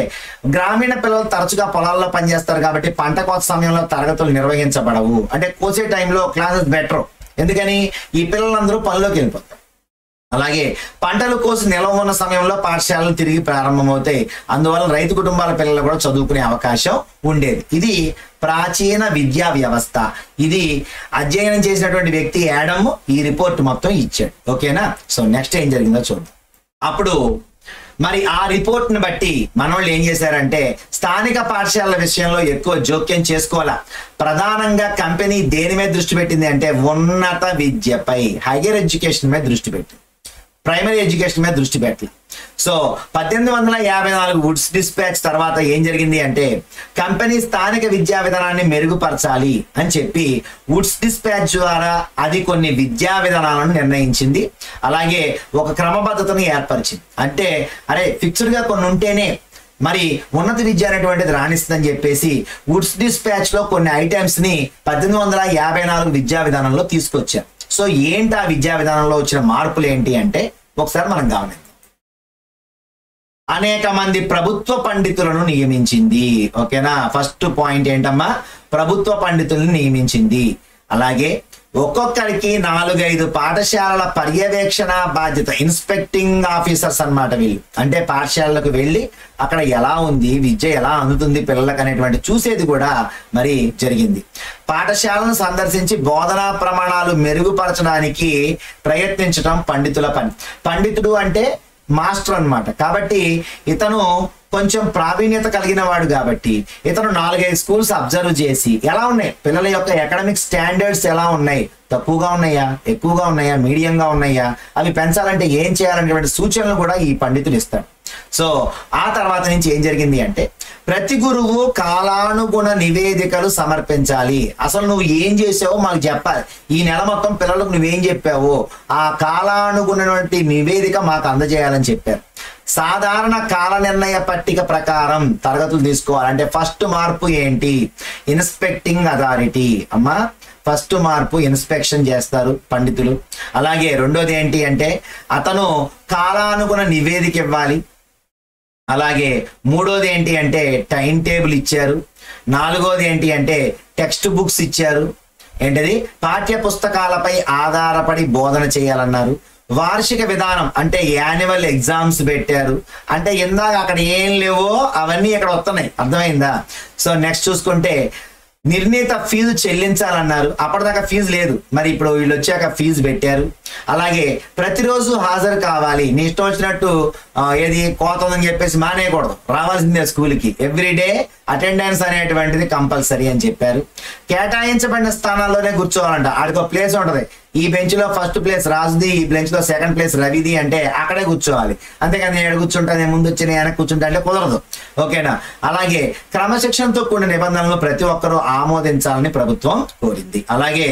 గ్రామీణ పిల్లలు తరచుగా పొలాల్లో పనిచేస్తారు కాబట్టి పంట కోత సమయంలో తరగతులు నిర్వహించబడవు. అంటే కోసే టైంలో క్లాసెస్ బెటర్. ఎందుకని? ఈ పిల్లలందరూ పనిలోకి వెళ్ళిపోతారు. అలాగే పంటలు కోసి నిల్వ ఉన్న సమయంలో పాఠశాలలు తిరిగి ప్రారంభమవుతాయి. అందువల్ల రైతు కుటుంబాల పిల్లలు కూడా చదువుకునే అవకాశం ఉండేది. ఇది ప్రాచీన విద్యా వ్యవస్థ. ఇది అధ్యయనం చేసినటువంటి వ్యక్తి యాడమ్ ఈ రిపోర్ట్ మొత్తం ఇచ్చాడు. ఓకేనా? సో నెక్స్ట్ ఏం జరిగిందో చూద్దాం. అప్పుడు మరి ఆ రిపోర్ట్ ని బట్టి మనోళ్ళు ఏం చేశారంటే స్థానిక పాఠశాలల విషయంలో ఎక్కువ జోక్యం చేసుకోవాలా. ప్రధానంగా కంపెనీ దేని మీద దృష్టి పెట్టింది అంటే ఉన్నత విద్యపై, హైయర్ ఎడ్యుకేషన్ మీద దృష్టి పెట్టింది. ప్రైమరీ ఎడ్యుకేషన్ మీద దృష్టి పెట్టాలి. సో 1854 వుడ్స్ డిస్పాచ్ తర్వాత ఏం జరిగింది అంటే కంపెనీ స్థానిక విద్యా విధానాన్ని మెరుగుపరచాలి అని చెప్పి వుడ్స్ డిస్పాచ్ ద్వారా అది కొన్ని విద్యా విధానాలను నిర్ణయించింది. అలాగే ఒక క్రమబద్ధతను ఏర్పరిచింది. అంటే అరే ఫిక్స్డ్ గా కొన్ని ఉంటేనే మరి ఉన్నత విద్య అనేటువంటిది రాణిస్తుందని చెప్పేసి వుడ్స్ డిస్పాచ్ లో కొన్ని ఐటమ్స్ ని 1854 విద్యా విధానంలో తీసుకొచ్చారు. సో ఏంటి ఆ విద్యా విధానంలో వచ్చిన మార్పులు ఏంటి అంటే ఒకసారి మనం గమనిద్దాం. అనేక మంది ప్రభుత్వ పండితులను నియమించింది. ఓకేనా? ఫస్ట్ పాయింట్ ఏంటమ్మా? ప్రభుత్వ పండితులను నియమించింది. అలాగే ఒక్కొక్కరికి 4-5 పాఠశాలల పర్యవేక్షణ బాధ్యత, ఇన్స్పెక్టింగ్ ఆఫీసర్స్ అన్నమాట వీళ్ళు. అంటే పాఠశాలలకు వెళ్ళి అక్కడ ఎలా ఉంది, విద్య ఎలా అందుతుంది పిల్లలకు అనేటువంటి చూసేది కూడా మరి జరిగింది. పాఠశాలను సందర్శించి బోధనా ప్రమాణాలు మెరుగుపరచడానికి ప్రయత్నించడం పండితుల పని. పండితుడు అంటే మాస్టర్ అన్నమాట. కాబట్టి ఇతను కొంచెం ప్రావీణ్యత కలిగిన వాడు కాబట్టి ఇతను 4-5 స్కూల్స్ అబ్జర్వ్ చేసి ఎలా ఉన్నాయి పిల్లల యొక్క అకాడమిక్ స్టాండర్డ్స్ ఎలా ఉన్నాయి, తక్కువగా ఉన్నాయా, ఎక్కువగా ఉన్నాయా, మీడియంగా ఉన్నాయా, అవి పెంచాలంటే ఏం చేయాలనేటువంటి సూచనలు కూడా ఈ పండితులు ఇస్తాడు. సో ఆ తర్వాత నుంచి ఏం జరిగింది అంటే ప్రతి గురువు కాలానుగుణ నివేదికలు సమర్పించాలి. అసలు నువ్వు ఏం చేసావో మాకు చెప్పాలి. ఈ నెల మొత్తం పిల్లలకు నువ్వేం చెప్పావో ఆ కాలానుగుణటువంటి నివేదిక మాకు అందజేయాలని చెప్పారు. సాధారణ కాల నిర్ణయ పట్టిక ప్రకారం తరగతులు తీసుకోవాలంటే ఫస్ట్ మార్పు ఏంటి? Inspecting authority. అమ్మా ఫస్ట్ మార్పు ఇన్స్పెక్షన్ చేస్తారు పండితులు. అలాగే రెండోది ఏంటి అంటే అతను కాలానుగుణ నివేదిక ఇవ్వాలి. అలాగే మూడోది ఏంటి అంటే టైం టేబుల్ ఇచ్చారు. నాలుగోది ఏంటి అంటే టెక్స్ట్ బుక్స్ ఇచ్చారు. ఏంటది? పాఠ్య పుస్తకాలపై ఆధారపడి బోధన చేయాలన్నారు. వార్షిక విధానం అంటే యాన్యువల్ ఎగ్జామ్స్ పెట్టారు. అంటే ఇందాక అక్కడ ఏం లేవో అవన్నీ ఇక్కడ వస్తున్నాయి. అర్థమైందా? సో నెక్స్ట్ చూసుకుంటే నిర్ణీత ఫీజు చెల్లించాలన్నారు. అప్పటిదాకా ఫీజు లేదు, మరి ఇప్పుడు వీళ్ళు వచ్చాక ఫీజు పెట్టారు. అలాగే ప్రతిరోజు హాజరు కావాలి. నీ ఇష్టం వచ్చినట్టు ఏది కోత ఉందని చెప్పేసి మానేయకూడదు, రావాల్సిందే స్కూల్కి. ఎవ్రీడే అటెండెన్స్ అనేటువంటిది కంపల్సరీ అని చెప్పారు. కేటాయించబడిన స్థానాల్లోనే కూర్చోవాలంట. ఆడికి ఒక ప్లేస్ ఉంటుంది. ఈ బెంచ్ లో ఫస్ట్ ప్లేస్ రాజుది, ఈ బెంచ్ లో సెకండ్ ప్లేస్ రవిది అంటే అక్కడే కూర్చోవాలి. అంతేకాని నేను కూర్చుంటా, నేను ముందు వచ్చి నేను వెనక్కి కూర్చుంటా అంటే కుదరదు. ఓకేనా? అలాగే క్రమశిక్షణతో కూడిన నిబంధనలు ప్రతి ఒక్కరూ ఆమోదించాలని ప్రభుత్వం కోరింది. అలాగే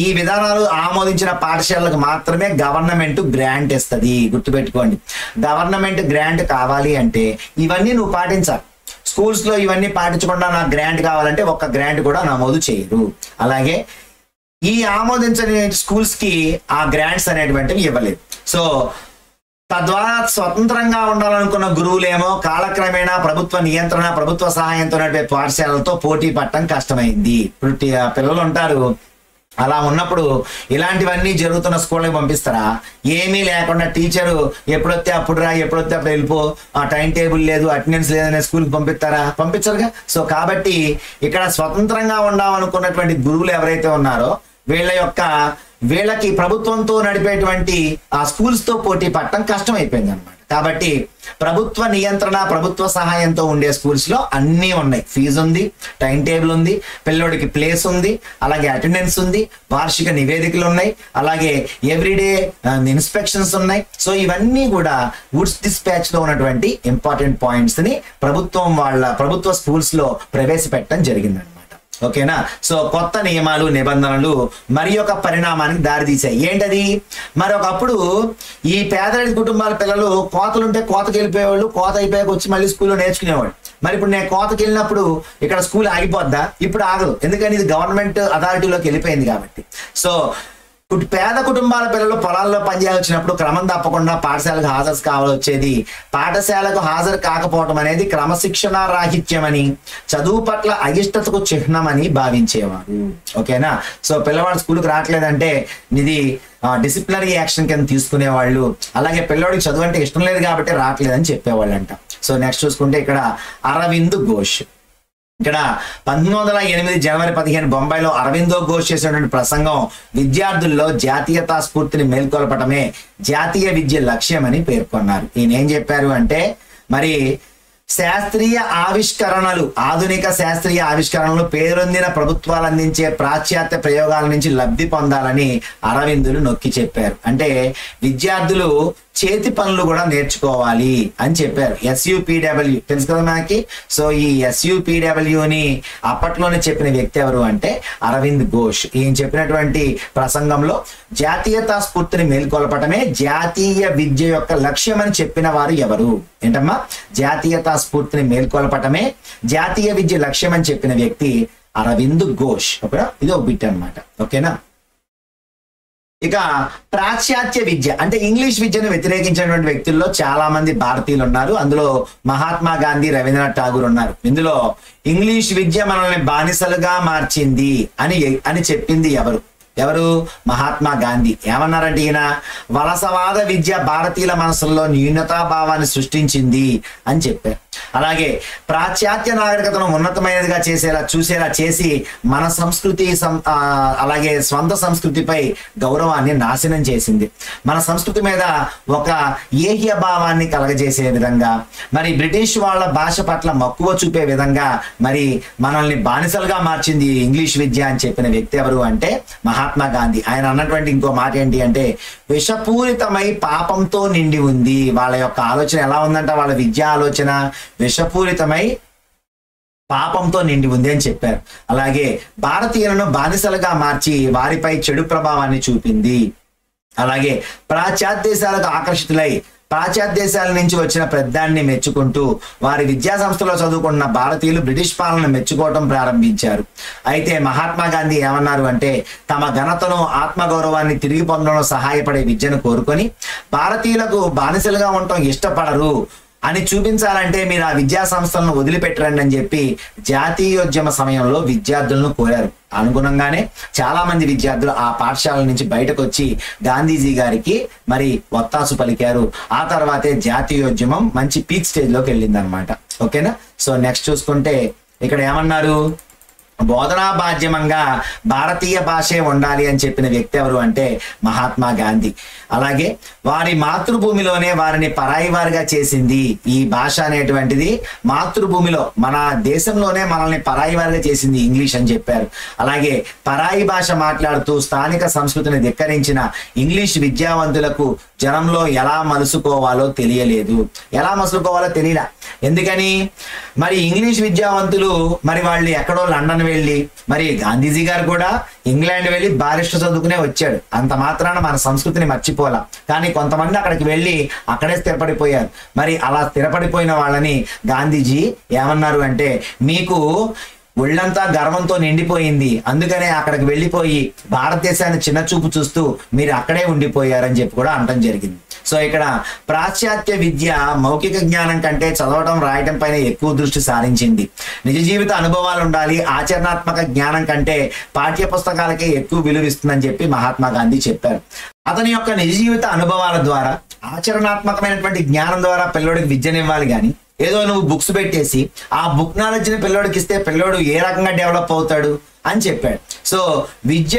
ఈ విధానాలు ఆమోదించిన పాఠశాలకు మాత్రమే గవర్నమెంట్ గ్రాంట్ ఇస్తుంది. గుర్తుపెట్టుకోండి, గవర్నమెంట్ గ్రాంట్ కావాలి అంటే ఇవన్నీ నువ్వు పాటించాలి. స్కూల్స్ లో ఇవన్నీ పాటించకుండా నాకు గ్రాంట్ కావాలంటే ఒక్క గ్రాంట్ కూడా నమోదు చేయరు. అలాగే ఈ ఆమోదించని స్కూల్స్ కి ఆ గ్రాంట్స్ అనేటువంటివి ఇవ్వలేదు. సో తద్వారా స్వతంత్రంగా ఉండాలనుకున్న గురువులేమో కాలక్రమేణా ప్రభుత్వ నియంత్రణ, ప్రభుత్వ సహాయంతో నడిపే పాఠశాలలతో పోటీ పడటం కష్టమైంది. ఇప్పుడు పిల్లలు ఉంటారు, అలా ఉన్నప్పుడు ఇలాంటివన్నీ జరుగుతున్న స్కూళ్ళకి పంపిస్తారా? ఏమీ లేకుండా టీచరు ఎప్పుడొస్తే అప్పుడు రా, ఎప్పుడొస్తే అప్పుడు వెళ్ళిపో, ఆ టైం టేబుల్ లేదు, అటెండెన్స్ లేదనే స్కూల్కి పంపిస్తారా? పంపించరుగా. సో కాబట్టి ఇక్కడ స్వతంత్రంగా ఉండాలనుకున్నటువంటి గురువులు ఎవరైతే ఉన్నారో వీళ్ళకి ప్రభుత్వంతో నడిపేటువంటి ఆ స్కూల్స్ తో పోటీ పడటం కష్టం అయిపోయింది అనమాట. కాబట్టి ప్రభుత్వ నియంత్రణ, ప్రభుత్వ సహాయంతో ఉండే స్కూల్స్ లో అన్నీ ఉన్నాయి. ఫీజు ఉంది, టైం టేబుల్ ఉంది, పిల్లోడికి ప్లేస్ ఉంది, అలాగే అటెండెన్స్ ఉంది, వార్షిక నివేదికలు ఉన్నాయి, అలాగే ఎవ్రీడే ఇన్స్పెక్షన్స్ ఉన్నాయి. సో ఇవన్నీ కూడా వుడ్స్ డిస్పాచ్ లో ఉన్నటువంటి ఇంపార్టెంట్ పాయింట్స్ ని ప్రభుత్వ స్కూల్స్ లో ప్రవేశపెట్టడం జరిగిందన్నమాట. ఓకేనా? సో కొత్త నియమాలు, నిబంధనలు మరి ఒక పరిణామానికి దారితీశాయి. ఏంటది? మరి ఒకప్పుడు ఈ పేదరిక కుటుంబాల పిల్లలు కోతలుంటే కోతకి వెళ్ళిపోయేవాళ్ళు, కోత అయిపోయాక వచ్చి మళ్ళీ స్కూల్లో నేర్చుకునేవాళ్ళు. మరి ఇప్పుడు నేను కోతకి వెళ్ళినప్పుడు ఇక్కడ స్కూల్ ఆగిపోద్దా? ఇప్పుడు ఆగదు. ఎందుకని ఇది గవర్నమెంట్ అథారిటీలోకి వెళ్ళిపోయింది కాబట్టి. సో పేద కుటుంబాల పిల్లలు పొలాల్లో పనిచేయాల్సినప్పుడు క్రమం తప్పకుండా పాఠశాలకు హాజరు కావాల్సి వచ్చేది. పాఠశాలకు హాజరు కాకపోవటం అనేది క్రమశిక్షణ రాహిత్యమని, చదువు పట్ల అయిష్టతకు చిహ్నమని భావించేవారు. ఓకేనా? సో పిల్లవాడు స్కూల్కి రావట్లేదంటే ఇది డిసిప్లినరీ యాక్షన్ కింద తీసుకునేవాళ్ళు. అలాగే పిల్లవాడికి చదువు అంటే ఇష్టం లేదు కాబట్టి రావట్లేదని చెప్పేవాళ్ళంట. సో నెక్స్ట్ చూసుకుంటే ఇక్కడ అరవింద్ ఘోష్. ఇక్కడ 1908 జనవరి 15 బొంబాయిలో అరవిందో ఘోష్ చేసినటువంటి ప్రసంగం విద్యార్థుల్లో జాతీయతా స్ఫూర్తిని మేల్కొల్పటమే జాతీయ విద్య లక్ష్యమని పేర్కొన్నారు. ఈయన ఏం చెప్పారు అంటే, మరి శాస్త్రీయ ఆవిష్కరణలు, ఆధునిక శాస్త్రీయ ఆవిష్కరణలు పేరొందిన ప్రభుత్వాలు అందించే పాశ్చాత్య ప్రయోగాల నుంచి లబ్ధి పొందాలని అరవిందులు నొక్కి చెప్పారు. అంటే విద్యార్థులు చేతి పనులు కూడా నేర్చుకోవాలి అని చెప్పారు. SUPW తెలుసు కదా మనకి. సో ఈ SUPWని అప్పట్లోనే చెప్పిన వ్యక్తి ఎవరు అంటే అరవింద్ ఘోష్. ఈయన చెప్పినటువంటి ప్రసంగంలో జాతీయతా స్ఫూర్తిని మేల్కొల్పటమే జాతీయ విద్య యొక్క లక్ష్యం అని చెప్పిన వారు ఎవరు? ఏంటమ్మా? జాతీయతా స్ఫూర్తిని మేల్కొల్పటమే జాతీయ విద్య లక్ష్యం అని చెప్పిన వ్యక్తి అరవింద్ ఘోష్. ఓకేనా? ఇది ఒక బిట్ అనమాట. ఓకేనా? ఇక పాశ్చాత్య విద్య అంటే ఇంగ్లీష్ విద్యను వ్యతిరేకించినటువంటి వ్యక్తుల్లో చాలా మంది భారతీయులు ఉన్నారు. అందులో మహాత్మా గాంధీ, రవీంద్రనాథ్ ఠాగూర్ ఉన్నారు. ఇందులో ఇంగ్లీష్ విద్య మనల్ని బానిసలుగా మార్చింది అని చెప్పింది ఎవరు? మహాత్మా గాంధీ. ఏమన్నారంటే ఈయన వలసవాద విద్య భారతీయుల మనసుల్లో న్యూనతాభావాన్ని సృష్టించింది అని చెప్పారు. అలాగే పాశ్చాత్య నాగరికతను ఉన్నతమైనదిగా చూసేలా చేసి మన సంస్కృతి అలాగే స్వంత సంస్కృతిపై గౌరవాన్ని నాశనం చేసింది. మన సంస్కృతి మీద ఒక ఏహ్య భావాన్ని కలగజేసే విధంగా, మరి బ్రిటిష్ వాళ్ళ భాష పట్ల మక్కువ చూపే విధంగా మరి మనల్ని బానిసలుగా మార్చింది ఇంగ్లీష్ విద్య అని చెప్పిన వ్యక్తి ఎవరు అంటే మహాత్మా గాంధీ. ఆయన అన్నటువంటి ఇంకో మాట ఏంటి అంటే, విషపూరితమై పాపంతో నిండి ఉంది. వాళ్ళ యొక్క ఆలోచన ఎలా ఉందంట? వాళ్ళ విద్యా ఆలోచన విషపూరితమై పాపంతో నిండి ఉంది అని చెప్పారు. అలాగే భారతీయులను బానిసలుగా మార్చి వారిపై చెడు ప్రభావాన్ని చూపింది. అలాగే పాశ్చాత్య దేశాలకు ఆకర్షితులై పాశ్చాత్య దేశాల నుంచి వచ్చిన పెద్దాన్ని మెచ్చుకుంటూ వారి విద్యా సంస్థలో చదువుకున్న భారతీయులు బ్రిటిష్ పాలన మెచ్చుకోవటం ప్రారంభించారు. అయితే మహాత్మా గాంధీ ఏమన్నారు అంటే, తమ ఘనతను ఆత్మగౌరవాన్ని తిరిగి పొందడంలో సహాయపడే విద్యను కోరుకొని భారతీయులకు బానిసలుగా ఉండటం ఇష్టపడరు అని చూపించాలంటే మీరు ఆ విద్యా సంస్థలను వదిలిపెట్టరండి అని చెప్పి జాతీయోద్యమ సమయంలో విద్యార్థులను కోరారు. అనుగుణంగానే చాలా మంది విద్యార్థులు ఆ పాఠశాల నుంచి బయటకు వచ్చి గాంధీజీ గారికి మరి ఒత్తాసు పలికారు. ఆ తర్వాతే జాతీయోద్యమం మంచి పీక్ స్టేజ్ లోకి వెళ్ళింది అనమాట. ఓకేనా? సో నెక్స్ట్ చూసుకుంటే ఇక్కడ ఏమన్నారు? బోధనా మాధ్యమంగా భారతీయ భాషే ఉండాలి అని చెప్పిన వ్యక్తి ఎవరు అంటే మహాత్మా గాంధీ. అలాగే వారి మాతృభూమిలోనే వారిని పరాయి వారిగా చేసింది ఈ భాష అనేటువంటిది. మాతృభూమిలో మన దేశంలోనే మనల్ని పరాయి వారిగా చేసింది ఇంగ్లీష్ అని చెప్పారు. అలాగే పరాయి భాష మాట్లాడుతూ స్థానిక సంస్కృతిని ధిక్కరించిన ఇంగ్లీష్ విద్యావంతులకు జనంలో ఎలా మలుసుకోవాలో తెలియలేదు. ఎలా మలుసుకోవాలో తెలియలా. ఎందుకని? మరి ఇంగ్లీష్ విద్యావంతులు మరి వాళ్ళు ఎక్కడో లండన్ వెళ్ళి, మరి గాంధీజీ గారు కూడా ఇంగ్లాండ్ వెళ్ళి బారిస్టర్ చదువుకునే వచ్చాడు. అంత మాత్రాన మన సంస్కృతిని మర్చిపోలా. కానీ కొంతమంది అక్కడికి వెళ్ళి అక్కడే స్థిరపడిపోయారు. మరి అలా స్థిరపడిపోయిన వాళ్ళని గాంధీజీ ఏమన్నారు అంటే, మీకు ఒళ్ళంతా గర్వంతో నిండిపోయింది, అందుకనే అక్కడికి వెళ్ళిపోయి భారతదేశాన్ని చిన్న చూపు చూస్తూ మీరు అక్కడే ఉండిపోయారని చెప్పి కూడా అనడం జరిగింది. సో ఇక్కడ పాశ్చాత్య విద్య మౌఖిక జ్ఞానం కంటే చదవడం రాయటం పైన ఎక్కువ దృష్టి సారించింది. నిజ జీవిత అనుభవాలు ఉండాలి, ఆచరణాత్మక జ్ఞానం కంటే పాఠ్య పుస్తకాలకే ఎక్కువ విలువిస్తుందని చెప్పి మహాత్మా గాంధీ చెప్పారు. అతని యొక్క నిజ జీవిత అనుభవాల ద్వారా, ఆచరణాత్మకమైనటువంటి జ్ఞానం ద్వారా పిల్లోడికి విద్యనివ్వాలి. కానీ ఏదో నువ్వు బుక్స్ పెట్టేసి ఆ బుక్ నాలెడ్జ్ని పిల్లోడికి ఇస్తే పిల్లోడు ఏ రకంగా డెవలప్ అవుతాడు అని చెప్పాడు. సో విద్య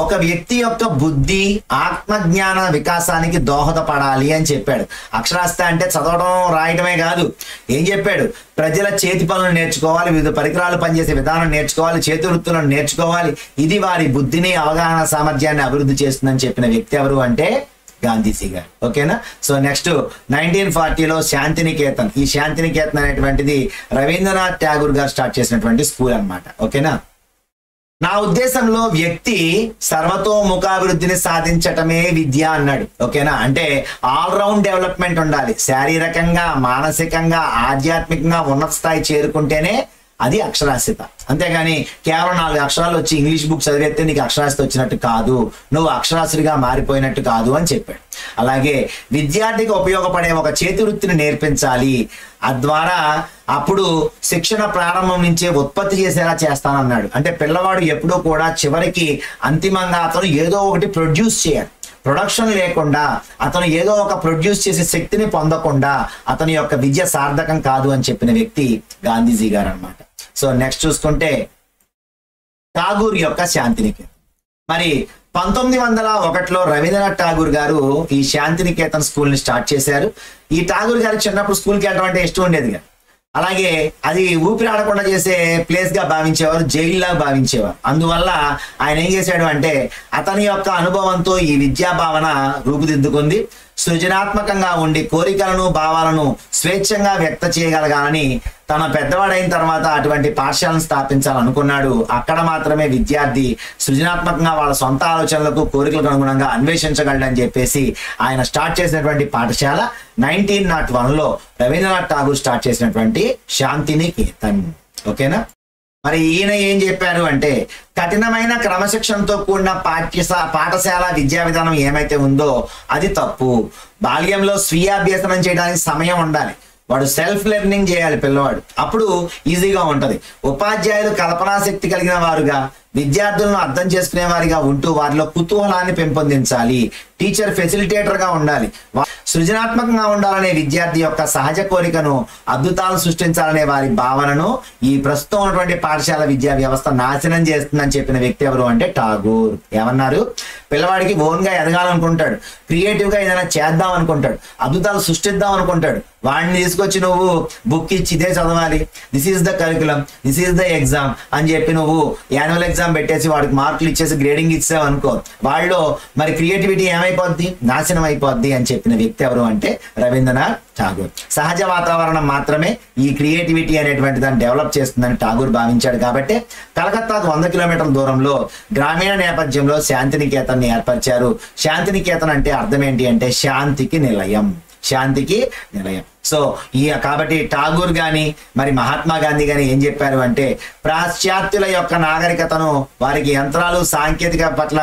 ఒక వ్యక్తి యొక్క బుద్ధి, ఆత్మజ్ఞాన వికాసానికి దోహదపడాలి అని చెప్పాడు. అక్షరాస్యత అంటే చదవడం రాయటమే కాదు. ఏం చెప్పాడు? ప్రజల చేతి పనులు నేర్చుకోవాలి, వివిధ పరికరాలు పనిచేసే విధానం నేర్చుకోవాలి, చేతి వృత్తులను నేర్చుకోవాలి. ఇది వారి బుద్ధిని, అవగాహన సామర్థ్యాన్ని అభివృద్ధి చేస్తుందని చెప్పిన వ్యక్తి ఎవరు అంటే గాంధీజీ గారు. ఓకేనా? సో నెక్స్ట్ 1940లో శాంతినికేతన్. ఈ శాంతినికేతన్ అనేటువంటిది రవీంద్రనాథ్ ఠాగూర్ గారు స్టార్ట్ చేసినటువంటి స్కూల్ అన్నమాట. ఓకేనా? నా ఉద్దేశంలో వ్యక్తి సర్వతోముఖాభివృద్ధిని సాధించటమే విద్య అన్నాడు. ఓకేనా? అంటే ఆల్రౌండ్ డెవలప్మెంట్ ఉండాలి. శారీరకంగా, మానసికంగా, ఆధ్యాత్మికంగా ఉన్నత స్థాయి చేరుకుంటేనే అది అక్షరాస్యత. అంతేగాని కేవలం 4 అక్షరాలు వచ్చి ఇంగ్లీష్ బుక్ చదివేస్తే నీకు అక్షరాస్యత వచ్చినట్టు కాదు, నువ్వు అక్షరాస్యుడిగా మారిపోయినట్టు కాదు అని చెప్పాడు. అలాగే విద్యార్థికి ఉపయోగపడే ఒక చేతి వృత్తిని నేర్పించాలి, తద్వారా అప్పుడు శిక్షణ ప్రారంభం నుంచే ఉత్పత్తి చేసేలా చేస్తానన్నాడు. అంటే పిల్లవాడు ఎప్పుడూ కూడా చివరికి అంతిమంగా అతను ఏదో ఒకటి ప్రొడ్యూస్ చేయాలి. ప్రొడక్షన్ లేకుండా అతను ఏదో ఒక ప్రొడ్యూస్ చేసే శక్తిని పొందకుండా అతని యొక్క విద్య సార్థకం కాదు అని చెప్పిన వ్యక్తి గాంధీజీ గారు అన్నమాట. సో నెక్స్ట్ చూసుకుంటే ఠాగూర్ యొక్క శాంతినికేతన్. మరి 1901లో రవీంద్రనాథ్ ఠాగూర్ గారు ఈ శాంతినికేతన్ స్కూల్ ని స్టార్ట్ చేశారు. ఈ ఠాగూర్ గారు చిన్నప్పుడు స్కూల్కి వెళ్ళడం అంటే ఇష్టం ఉండేది కదా, అలాగే అది ఊపిరి ఆడకుండా చేసే ప్లేస్ గా భావించేవారు, జైలులా భావించేవారు. అందువల్ల ఆయన ఏం చేశాడు అంటే అతని యొక్క అనుభవంతో ఈ విద్యా భావన రూపుదిద్దుకుంది. సృజనాత్మకంగా ఉండి కోరికలను భావాలను స్వేచ్ఛంగా వ్యక్త చేయగలగాలని తన పెద్దవాడైన తర్వాత అటువంటి పాఠశాలను స్థాపించాలనుకున్నాడు. అక్కడ మాత్రమే విద్యార్థి సృజనాత్మకంగా వాళ్ళ సొంత ఆలోచనలకు కోరికలకు అనుగుణంగా అన్వేషించగలడని చెప్పేసి ఆయన స్టార్ట్ చేసినటువంటి పాఠశాల 1901లో రవీంద్రనాథ్ ఠాగూర్ స్టార్ట్ చేసినటువంటి శాంతినికేతన్. ఓకేనా. మరి ఈయన ఏం చెప్పారు అంటే కఠినమైన క్రమశిక్షణతో కూడిన పాఠశాల విద్యా విధానం ఏమైతే ఉందో అది తప్పు. బాల్యంలో స్వీయాభ్యసనం చేయడానికి సమయం ఉండాలి, వాడు సెల్ఫ్ లెర్నింగ్ చేయాలి పిల్లవాడు, అప్పుడు ఈజీగా ఉంటది. ఉపాధ్యాయులు కల్పనా శక్తి కలిగిన వారుగా విద్యార్థులను అర్థం చేసుకునే వారిగా ఉంటూ వారిలో కుతూహలాన్ని పెంపొందించాలి. టీచర్ ఫెసిలిటేటర్ గా ఉండాలి, సృజనాత్మకంగా ఉండాలనే విద్యార్థి యొక్క సహజ కోరికను అద్భుతాలు సృష్టించాలనే వారి భావనను ఈ ప్రస్తుతం ఉన్నటువంటి పాఠశాల విద్యా వ్యవస్థ నాశనం చేస్తుందని చెప్పిన వ్యక్తి ఎవరు అంటే ఠాగూర్. ఏమన్నారు, పిల్లవాడికి ఓన్ గా ఎదగాలనుకుంటాడు, క్రియేటివ్ గా ఏదైనా చేద్దాం అనుకుంటాడు, అద్భుతాలు సృష్టిద్దాం అనుకుంటాడు, వాడిని తీసుకొచ్చి నువ్వు బుక్ ఇచ్చి ఇదే చదవాలి, this is the curriculum, this is the exam అని చెప్పి నువ్వు యాన్యువల్ ఎగ్జామ్ పెట్టేసి వాడికి మార్కులు ఇచ్చేసి గ్రేడింగ్ ఇచ్చావు అనుకో, వాళ్ళు మరి క్రియేటివిటీ ఏమైపోద్ది, నాశనం అయిపోద్ది అని చెప్పిన వ్యక్తి ఎవరు అంటే రవీంద్రనాథ్ ఠాగూర్. సహజ వాతావరణం మాత్రమే ఈ క్రియేటివిటీ అనేటువంటి దాన్ని డెవలప్ చేస్తుందని ఠాగూర్ భావించాడు. కాబట్టి కలకత్తాకు 100 కిలోమీటర్ల దూరంలో గ్రామీణ నేపథ్యంలో శాంతినికేతన్ ఏర్పరిచారు. శాంతినికేతన్ అంటే అర్థం ఏంటి అంటే శాంతికి నిలయం, శాంతికి నిలయం. సో కాబట్టి ఠాగూర్ గాని మరి మహాత్మా గాంధీ గాని ఏం చెప్పారు అంటే పాశ్చాత్యుల యొక్క నాగరికతను, వారికి యంత్రాలు సాంకేతిక పట్ల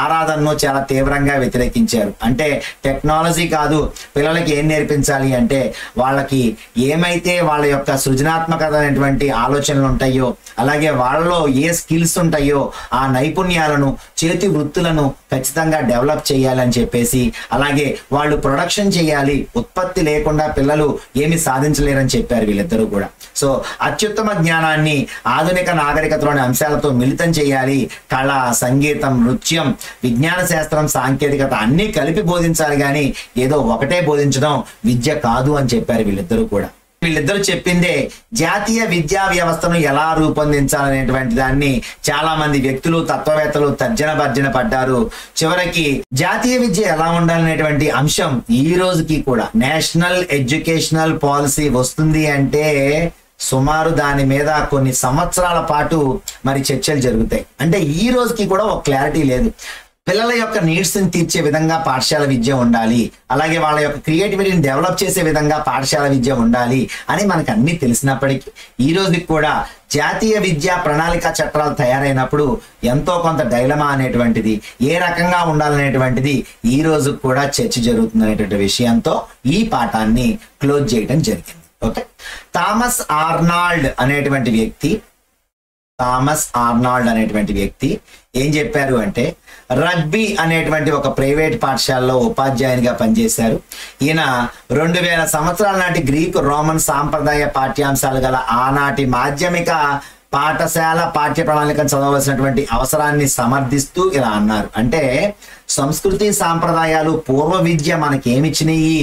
ఆరాధనను చాలా తీవ్రంగా వ్యతిరేకించారు. అంటే టెక్నాలజీ కాదు, పిల్లలకి ఏం నేర్పించాలి అంటే వాళ్ళకి ఏమైతే వాళ్ళ యొక్క సృజనాత్మకత అనేటువంటి ఆలోచనలు ఉంటాయో, అలాగే వాళ్ళలో ఏ స్కిల్స్ ఉంటాయో ఆ నైపుణ్యాలను, చేతి వృత్తులను ఖచ్చితంగా డెవలప్ చేయాలని చెప్పేసి, అలాగే వాళ్ళు ప్రొడక్షన్ చేయాలి, ఉత్పత్తి లేకుండా పిల్లలు ఏమి సాధించలేరని చెప్పారు వీళ్ళిద్దరూ కూడా. సో అత్యుత్తమ జ్ఞానాన్ని ఆధునిక నాగరికతలోని అంశాలతో మిళితం చేయాలి, కళ, సంగీతం, నృత్యం, విజ్ఞాన శాస్త్రం, సాంకేతికత అన్ని కలిపి బోధించాలి, కానీ ఏదో ఒకటే బోధించడం విద్య కాదు అని చెప్పారు వీళ్ళిద్దరూ కూడా. వీళ్ళిద్దరు చెప్పిందే జాతీయ విద్యా వ్యవస్థను ఎలా రూపొందించాలనేటువంటి దాన్ని చాలా మంది వ్యక్తులు, తత్వవేత్తలు తర్జన భర్జన పడ్డారు. చివరికి జాతీయ విద్య ఎలా ఉండాలనేటువంటి అంశం ఈ రోజుకి కూడా నేషనల్ ఎడ్యుకేషనల్ పాలసీ వస్తుంది అంటే సుమారు దాని మీద కొన్ని సంవత్సరాల పాటు మరి చర్చలు జరుగుతాయి. అంటే ఈ రోజుకి కూడా ఒక క్లారిటీ లేదు. పిల్లల యొక్క నీడ్స్ ని తీర్చే విధంగా పాఠశాల విద్య ఉండాలి, అలాగే వాళ్ళ యొక్క క్రియేటివిటీని డెవలప్ చేసే విధంగా పాఠశాల విద్య ఉండాలి అని మనకు అన్ని తెలిసినప్పటికీ ఈ రోజుకి కూడా జాతీయ విద్యా ప్రణాళిక చట్టాలు తయారైనప్పుడు ఎంతో కొంత డైలమా అనేటువంటిది, ఏ రకంగా ఉండాలనేటువంటిది ఈ రోజు కూడా చర్చ జరుగుతుంది అనేటువంటి విషయంతో ఈ పాఠాన్ని క్లోజ్ చేయడం జరిగింది. ఓకే. థామస్ ఆర్నాల్డ్ అనేటువంటి వ్యక్తి ఏం చెప్పారు అంటే రగ్బీ అనేటువంటి ఒక ప్రైవేట్ పాఠశాలలో ఉపాధ్యాయునిగా పనిచేశారు. ఈయన 2000 సంవత్సరాల నాటి గ్రీకు రోమన్ సాంప్రదాయ పాఠ్యాంశాలు గల ఆనాటి మాధ్యమిక పాఠశాల పాఠ్య ప్రణాళికను చదవలసినటువంటి అవసరాన్ని సమర్థిస్తూ ఇలా అన్నారు. అంటే సంస్కృతి సాంప్రదాయాలు, పూర్వ విద్య మనకేమిచ్చినాయి,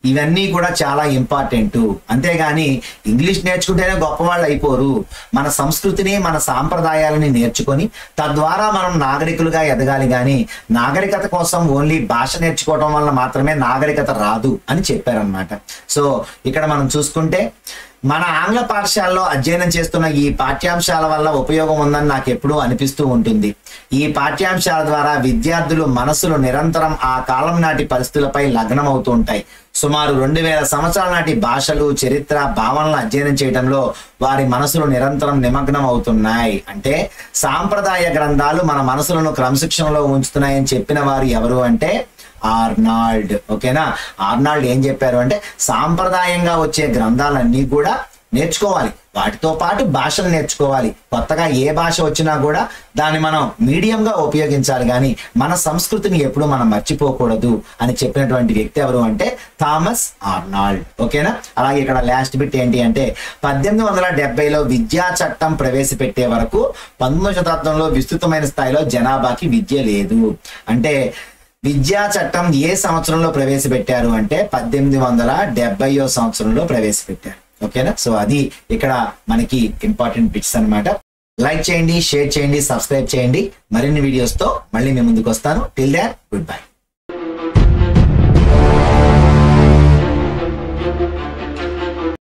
ఇవన్నీ కూడా చాలా ఇంపార్టెంట్. అంతేగాని ఇంగ్లీష్ నేర్చుకుంటేనే గొప్పవాళ్ళు అయిపోరు. మన సంస్కృతిని, మన సాంప్రదాయాలని నేర్చుకొని తద్వారా మనం నాగరికులుగా ఎదగాలి, కానీ నాగరికత కోసం ఓన్లీ భాష నేర్చుకోవడం వల్ల మాత్రమే నాగరికత రాదు అని చెప్పారనమాట. సో ఇక్కడ మనం చూసుకుంటే మన ఆంగ్ల పాఠశాలలో అధ్యయనం చేస్తున్న ఈ పాఠ్యాంశాల వల్ల ఉపయోగం ఉందని నాకు ఎప్పుడూ అనిపిస్తూ ఉంటుంది. ఈ పాఠ్యాంశాల ద్వారా విద్యార్థులు మనసులు నిరంతరం ఆ కాలం నాటి పరిస్థితులపై లగ్నం అవుతూ ఉంటాయి. సుమారు 2000 సంవత్సరాల నాటి భాషలు, చరిత్ర, భావనలను అధ్యయనం చేయడంలో వారి మనసులు నిరంతరం నిమగ్నం అవుతున్నాయి. అంటే సాంప్రదాయ గ్రంథాలు మన మనసులను క్రమశిక్షణలో ఉంచుతున్నాయని చెప్పిన వారు ఎవరు అంటే ఆర్నాల్డ్. ఓకేనా? ఆర్నాల్డ్ ఏం చెప్పారు అంటే సాంప్రదాయంగా వచ్చే గ్రంథాలన్నీ కూడా నేర్చుకోవాలి, వాటితో పాటు భాషలు నేర్చుకోవాలి. కొత్తగా ఏ భాష వచ్చినా కూడా దాన్ని మనం మీడియంగా ఉపయోగించాలి, కానీ మన సంస్కృతిని ఎప్పుడు మనం మర్చిపోకూడదు అని చెప్పినటువంటి వ్యక్తి ఎవరు అంటే థామస్ ఆర్నాల్డ్. ఓకేనా? అలాగే ఇక్కడ లాస్ట్ బిట్ ఏంటి అంటే 1870లో విద్యా చట్టం ప్రవేశపెట్టే వరకు 19వ శతాబ్దంలో విస్తృతమైన స్థాయిలో జనాభాకి విద్య లేదు. అంటే విద్యా చట్టం ఏ సంవత్సరంలో ప్రవేశపెట్టారు అంటే 1870వ సంవత్సరంలో ప్రవేశపెట్టారు. ఓకేనా? సో అది ఇక్కడ మనకి ఇంపార్టెంట్ బిట్స్ అన్నమాట. లైక్ చేయండి, షేర్ చేయండి, సబ్స్క్రైబ్ చేయండి. మరిన్ని వీడియోస్తో మళ్ళీ మీ ముందుకు వస్తాను. Till then good by.